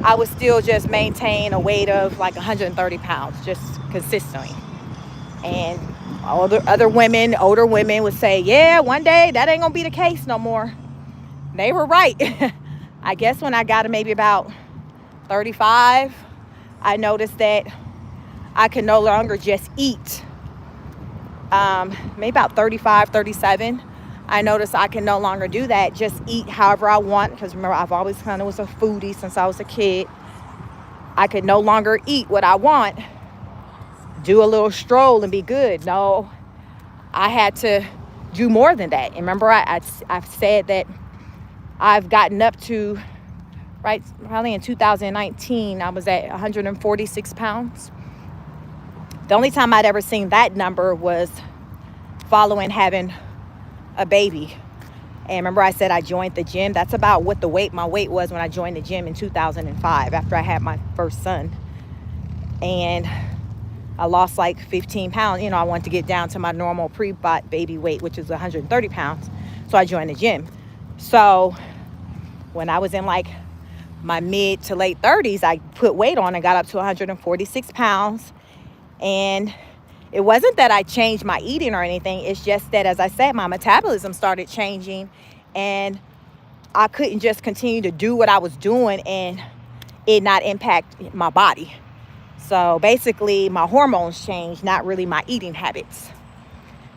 I would still just maintain a weight of like 130 pounds, just consistently. And older women would say, yeah, one day that ain't gonna be the case no more. They were right. I guess when I got to maybe about 35, I noticed that I could no longer just eat. Maybe about 35, 37, I noticed I can no longer do that. Just eat however I want. Because remember, I've always kind of was a foodie since I was a kid. I could no longer eat what I want. Do a little stroll and be good. No, I had to do more than that. And remember, I've said that I've gotten up to right? Probably in 2019, I was at 146 pounds. The only time I'd ever seen that number was following having a baby. And remember I said I joined the gym? That's about what my weight was when I joined the gym in 2005 after I had my first son. And I lost like 15 pounds. I wanted to get down to my normal pre-baby weight, which is 130 pounds. So I joined the gym. So when I was in like my mid to late 30s, I put weight on and got up to 146 pounds. And it wasn't that I changed my eating or anything. It's just that, as I said, my metabolism started changing, and I couldn't just continue to do what I was doing and it not impact my body. So basically my hormones changed, not really my eating habits.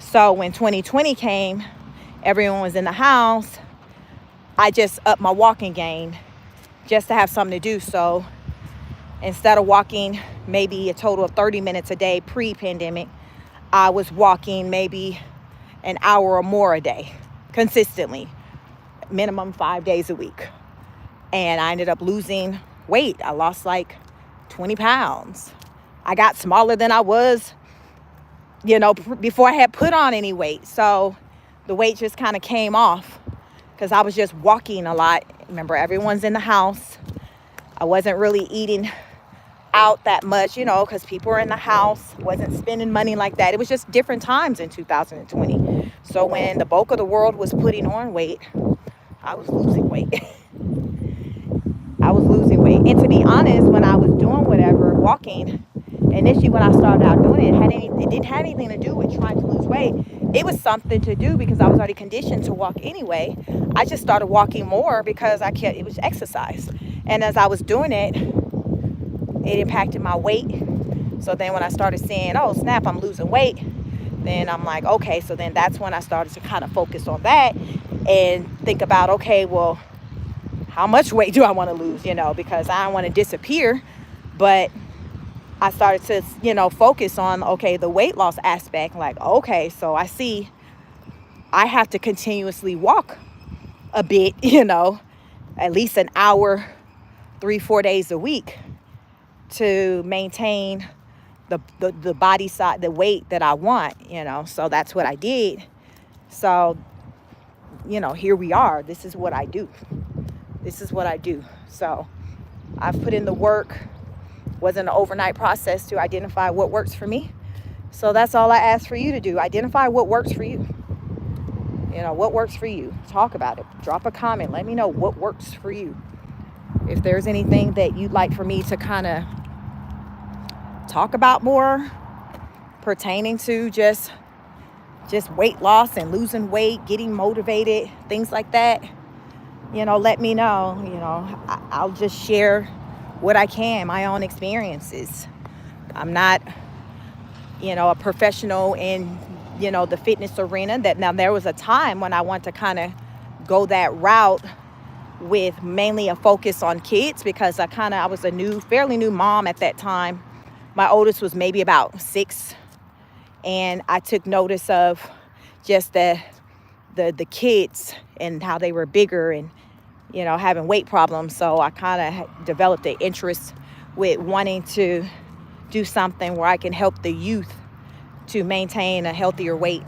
So when 2020 came, everyone was in the house. I just upped my walking game just to have something to do. So instead of walking maybe a total of 30 minutes a day pre-pandemic, I was walking maybe an hour or more a day consistently, minimum 5 days a week. And I ended up losing weight. I lost like 20 pounds. I got smaller than I was, before I had put on any weight. So the weight just kind of came off because I was just walking a lot. Remember, everyone's in the house. I wasn't really eating out that much, because people were in the house, wasn't spending money like that. It was just different times in 2020. So when the bulk of the world was putting on weight, I was losing weight. I was losing weight. And to be honest, when I was doing whatever, walking, initially when I started out doing it, it didn't have anything to do with trying to lose weight. It was something to do because I was already conditioned to walk anyway. I just started walking more because it was exercise. And as I was doing it, it impacted my weight. So then when I started seeing, oh snap, I'm losing weight, then I'm like, okay, so then that's when I started to kind of focus on that and think about, okay, well, how much weight do I want to lose, because I don't want to disappear. But I started to, focus on, okay, the weight loss aspect. Like, okay, so I see I have to continuously walk a bit, at least an hour, 3-4 days a week to maintain the body size, the weight that I want, So that's what I did. So, here we are. This is what I do. So I've put in the work. Wasn't an overnight process to identify what works for me. So that's all I ask for you to do. Identify what works for you. What works for you. Talk about it. Drop a comment. Let me know what works for you. If there's anything that you'd like for me to kind of talk about more pertaining to just weight loss and losing weight, getting motivated, things like that, let me know. I'll just share what I can, my own experiences. I'm not, a professional in, the fitness arena. Now there was a time when I wanted to kind of go that route with mainly a focus on kids because I was a fairly new mom at that time. My oldest was maybe about 6, and I took notice of just the kids and how they were bigger and having weight problems. So I kind of developed an interest with wanting to do something where I can help the youth to maintain a healthier weight.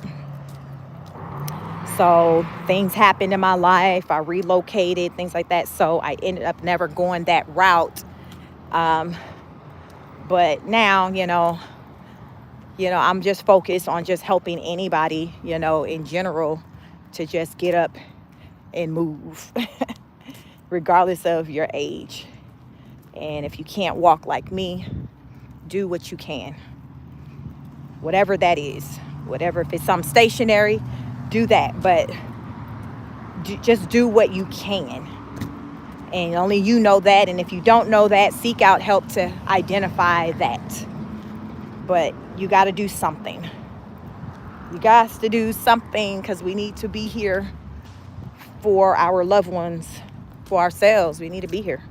So things happened in my life. I relocated, things like that. So I ended up never going that route. But now, I'm just focused on just helping anybody, in general, to just get up and move, regardless of your age. And if you can't walk like me, do what you can. Whatever that is. Whatever, if it's something stationary, do that. But just do what you can. And only you know that. And if you don't know that, seek out help to identify that. But you got to do something. You got to do something because we need to be here for our loved ones, for ourselves. We need to be here.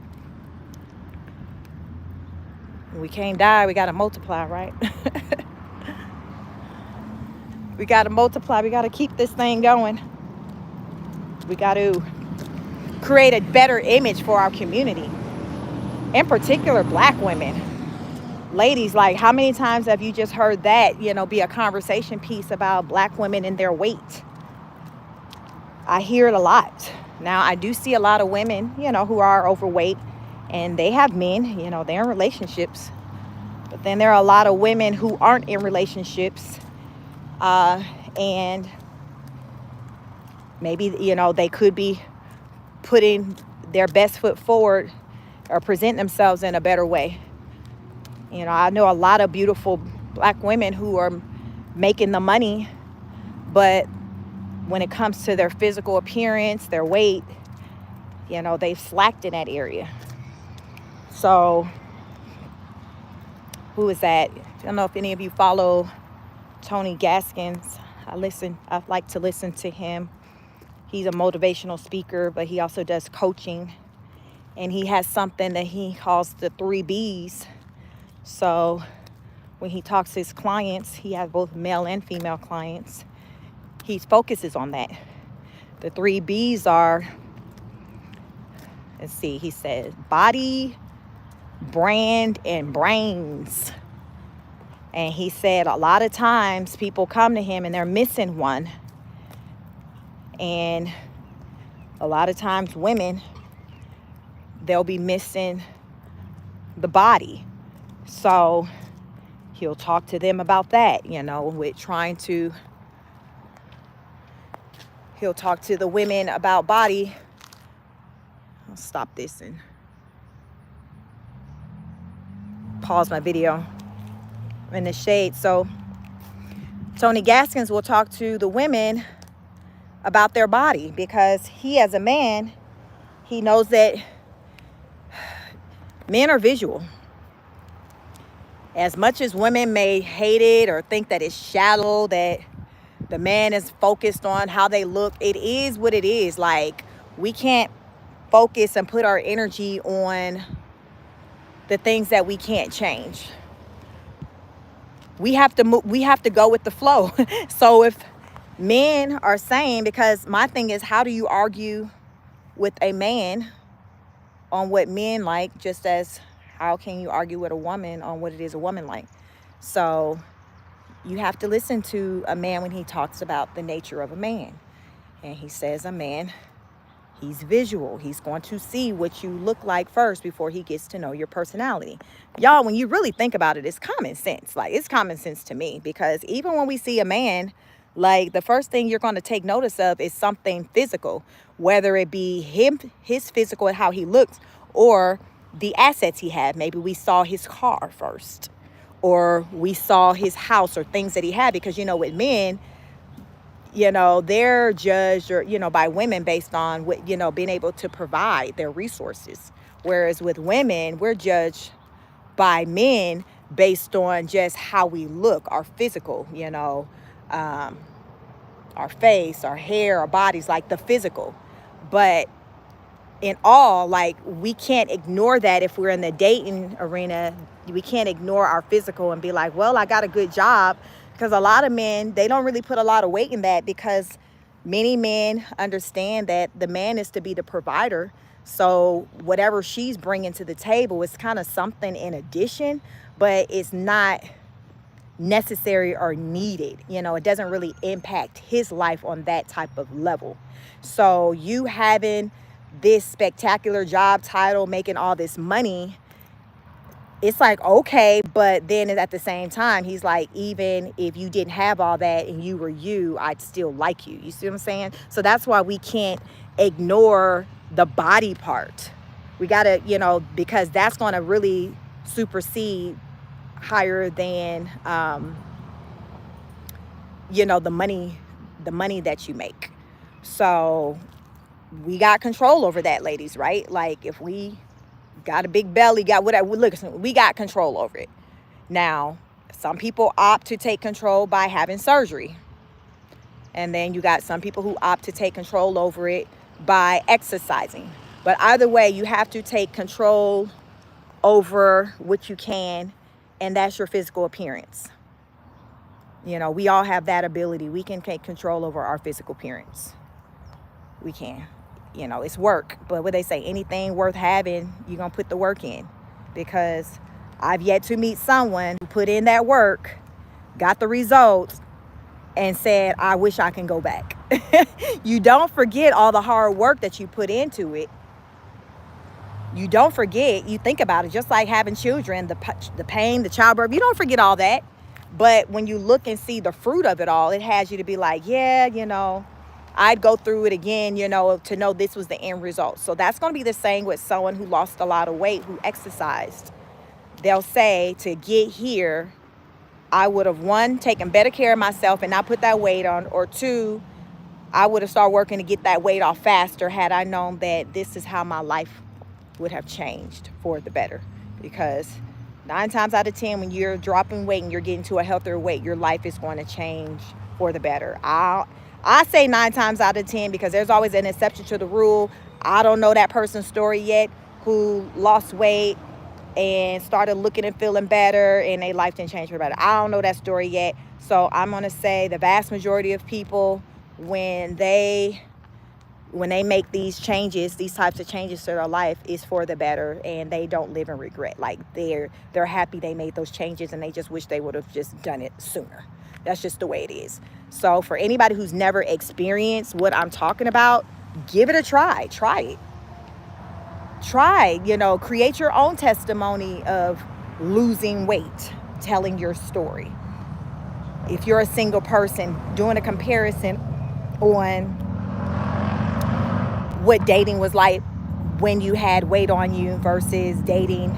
We can't die. We got to multiply, right? We got to multiply. We got to keep this thing going. We got to create a better image for our community, in particular black women. Ladies, like, how many times have you just heard that, be a conversation piece about black women and their weight? I hear it a lot. Now, I do see a lot of women, who are overweight, and they have men, they're in relationships. But then there are a lot of women who aren't in relationships, and maybe, they could be putting their best foot forward or present themselves in a better way. I know a lot of beautiful black women who are making the money, but when it comes to their physical appearance, their weight, they've slacked in that area. So, who is that? I don't know if any of you follow Tony Gaskins. I like to listen to him. He's a motivational speaker, but he also does coaching. And he has something that he calls the 3 B's. So when he talks to his clients, he has both male and female clients. He focuses on that. The 3 B's are, he says body, brand, and brains. And he said a lot of times people come to him and they're missing one. And a lot of times women, they'll be missing the body. So he'll talk to them about that, he'll talk to the women about body. I'll stop this and pause my video in the shade. So Tony Gaskins will talk to the women about their body, because he, as a man, he knows that men are visual. As much as women may hate it or think that it's shallow, that the man is focused on how they look, it is what it is. Like, we can't focus and put our energy on the things that we can't change. We have to go with the flow. So if men are saying, because my thing is, how do you argue with a man on what men like, just as how can you argue with a woman on what it is a woman like? So you have to listen to a man when he talks about the nature of a man. And he says a man, he's visual. He's going to see what you look like first before he gets to know your personality. Y'all, when you really think about it, it's common sense. Like, it's common sense to me, because even when we see a man, like, the first thing you're going to take notice of is something physical, whether it be his physical and how he looks, or the assets he had. Maybe we saw his car first, or we saw his house, or things that he had, because, with men, they're judged, or, by women based on what, being able to provide their resources. Whereas with women, we're judged by men based on just how we look, our physical, our face, our hair, our bodies, like the physical. But in all, like, we can't ignore that. If we're in the dating arena, we can't ignore our physical and be like, well, I got a good job. Because a lot of men, they don't really put a lot of weight in that, because many men understand that the man is to be the provider. So whatever she's bringing to the table is kind of something in addition, but it's not necessary or needed. It doesn't really impact his life on that type of level. So you having this spectacular job title, making all this money, it's like, okay, but then at the same time, he's like, even if you didn't have all that and you were you, I'd still like you. You see what I'm saying? So that's why we can't ignore the body part. We got to, because that's going to really supersede higher than, the money that you make. So we got control over that, ladies, right? Like, if we got a big belly, got whatever, listen, we got control over it. Now, some people opt to take control by having surgery. And then you got some people who opt to take control over it by exercising. But either way, you have to take control over what you can, and that's your physical appearance. We all have that ability. We can take control over our physical appearance. We can. you know, it's work. But what they say, anything worth having, you're going to put the work in. Because I've yet to meet someone who put in that work, got the results, and said, I wish I can go back. You don't forget all the hard work that you put into it. You don't forget, you think about it, just like having children, the pain, the childbirth, you don't forget all that. But when you look and see the fruit of it all, it has you to be like, yeah, you know, I'd go through it again, you know, to know this was the end result. So that's going to be the same with someone who lost a lot of weight, who exercised. They'll say, to get here, I would have, one, taken better care of myself and not put that weight on, or two, I would have started working to get that weight off faster had I known that this is how my life would have changed for the better. Because 9 times out of 10, when you're dropping weight and you're getting to a healthier weight, your life is going to change for the better. I say 9 times out of 10 because there's always an exception to the rule. I don't know that person's story yet who lost weight and started looking and feeling better and their life didn't change for better. I don't know that story yet. So I'm going to say the vast majority of people, when they make these changes, these types of changes to their life, is for the better, and they don't live in regret. Like they're happy they made those changes and they just wish they would have just done it sooner. That's just the way it is. So for anybody who's never experienced what I'm talking about, give it a try. Try it. Try, you know, create your own testimony of losing weight, telling your story. If you're a single person, doing a comparison on what dating was like when you had weight on you versus dating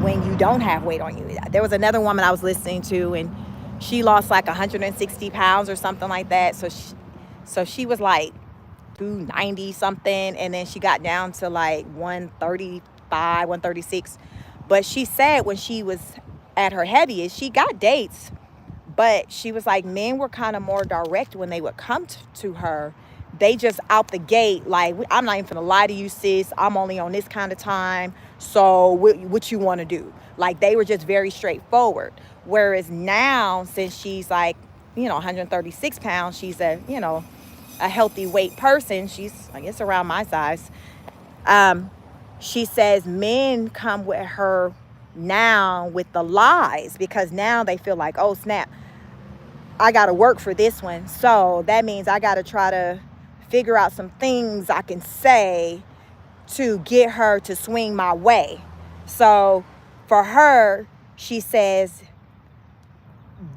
when you don't have weight on you. There was another woman I was listening to, and she lost like 160 pounds or something like that. So she was like 290 something, and then she got down to like 135, 136. But she said when she was at her heaviest, she got dates, but she was like, men were kind of more direct when they would come to her. They just out the gate, like, I'm not even gonna lie to you, sis, I'm only on this kind of time, so what you want to do? Like, they were just very straightforward. Whereas now, since she's like, you know, 136 pounds, she's a, you know, a healthy weight person. She's, I guess, around my size. She says men come with her now with the lies, because now they feel like, oh snap, I got to work for this one. So that means I got to try to figure out some things I can say to get her to swing my way. So for her, she says,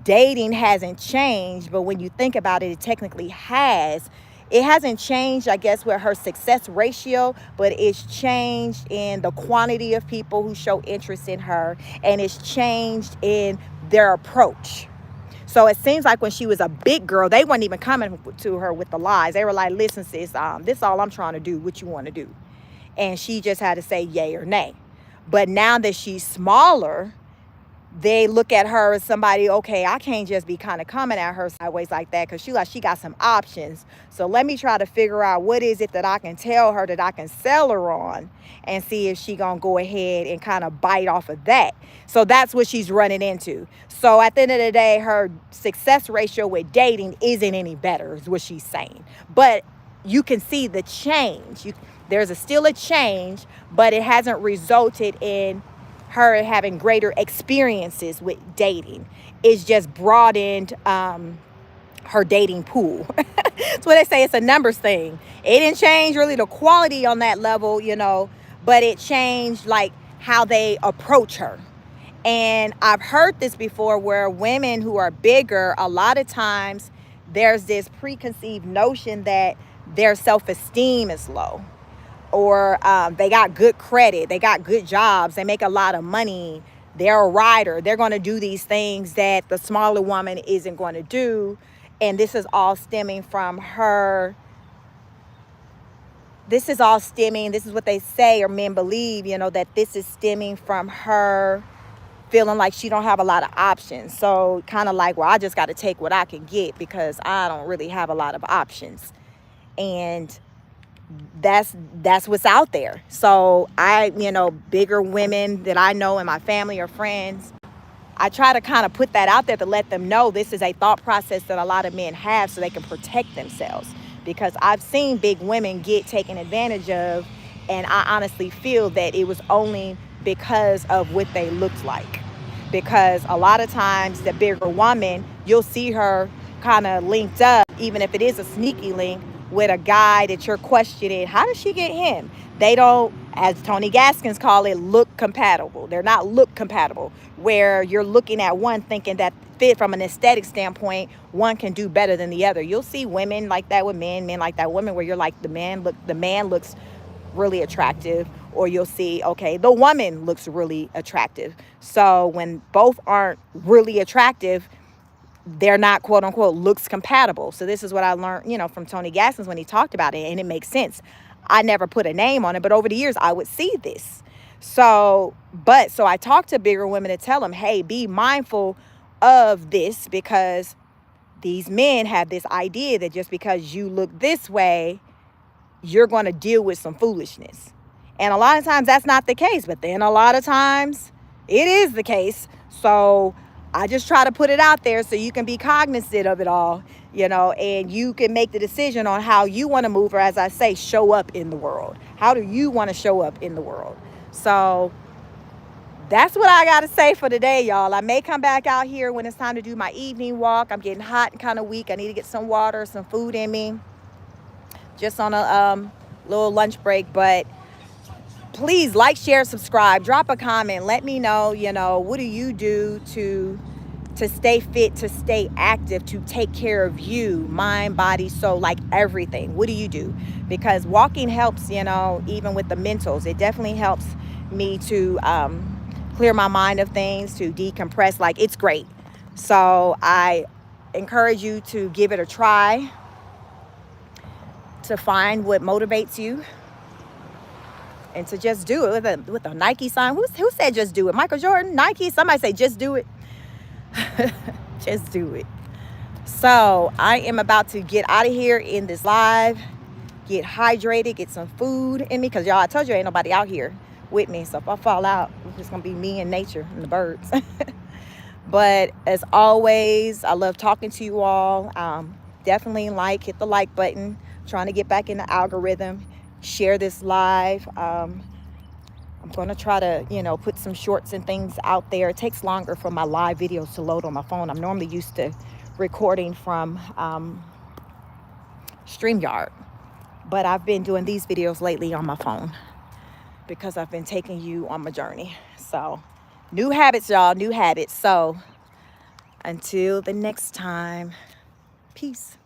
dating hasn't changed, but when you think about it, it technically has. It hasn't changed, I guess, with her success ratio, but it's changed in the quantity of people who show interest in her, and it's changed in their approach. So it seems like when she was a big girl, they weren't even coming to her with the lies. They were like, listen, sis, this is all I'm trying to do, what you want to do. And she just had to say yay or nay. But now that she's smaller, they look at her as somebody, okay, I can't just be kind of coming at her sideways like that, because she got some options. So let me try to figure out what is it that I can tell her, that I can sell her on, and see if she gonna go ahead and kind of bite off of that. So that's what she's running into. So at the end of the day, her success ratio with dating isn't any better, is what she's saying. But you can see the change. There's still a change, but it hasn't resulted in her having greater experiences with dating. It's just broadened her dating pool. That's what they say, it's a numbers thing. It didn't change really the quality on that level, you know, but it changed like how they approach her. And I've heard this before, where women who are bigger, a lot of times there's this preconceived notion that their self-esteem is low, or they got good credit, they got good jobs, they make a lot of money, they're a rider, they're going to do these things that the smaller woman isn't going to do. And this is all stemming from her. This is what they say, or men believe, you know, that this is stemming from her feeling like she don't have a lot of options. So kind of like, well, I just got to take what I can get because I don't really have a lot of options. And that's what's out there. So I, you know, bigger women that I know in my family or friends, I try to kind of put that out there to let them know this is a thought process that a lot of men have, so they can protect themselves. because I've seen big women get taken advantage of, and I honestly feel that it was only because of what they looked like. Because a lot of times the bigger woman, you'll see her kind of linked up, even if it is a sneaky link, with a guy that you're questioning, how did she get him? They don't, as Tony Gaskins call it, look compatible. They're not look compatible, where you're looking at one thinking that fit from an aesthetic standpoint, one can do better than the other. You'll see women like that with men like that women, where you're like, the man looks really attractive, or you'll see, okay, the woman looks really attractive. So when both aren't really attractive, they're not, quote unquote, looks compatible. So this is what I learned, from Tony Gaskins when he talked about it, and it makes sense. I never put a name on it, but over the years I would see this. So I talk to bigger women to tell them, hey, be mindful of this, because these men have this idea that just because you look this way, you're going to deal with some foolishness. And a lot of times that's not the case, but then a lot of times it is the case. So I just try to put it out there so you can be cognizant of it all, and you can make the decision on how you want to move, or as I say, show up in the world. How do you want to show up in the world? So that's what I got to say for today, y'all. I may come back out here when it's time to do my evening walk. I'm getting hot and kind of weak. I need to get some water, some food in me, just on a little lunch break. But please like, share, subscribe, drop a comment. Let me know, what do you do to stay fit, to stay active, to take care of you, mind, body, soul, like everything. What do you do? Because walking helps, even with the mentals. It definitely helps me to clear my mind of things, to decompress. Like, it's great. So I encourage you to give it a try, to find what motivates you, and to just do it with a Nike sign. Who said just do it? Michael Jordan? Nike? Somebody say just do it. Just do it. So I am about to get out of here in this live, get hydrated, get some food in me, because y'all, I told you ain't nobody out here with me. So if I fall out, it's just gonna be me and nature and the birds. But as always, I love talking to you all. Definitely hit the like button. Trying to get back in the algorithm. Share this live. I'm going to try to, put some shorts and things out there. It takes longer for my live videos to load on my phone. I'm normally used to recording from StreamYard. But I've been doing these videos lately on my phone because I've been taking you on my journey. So, new habits, y'all, new habits. So, until the next time, peace.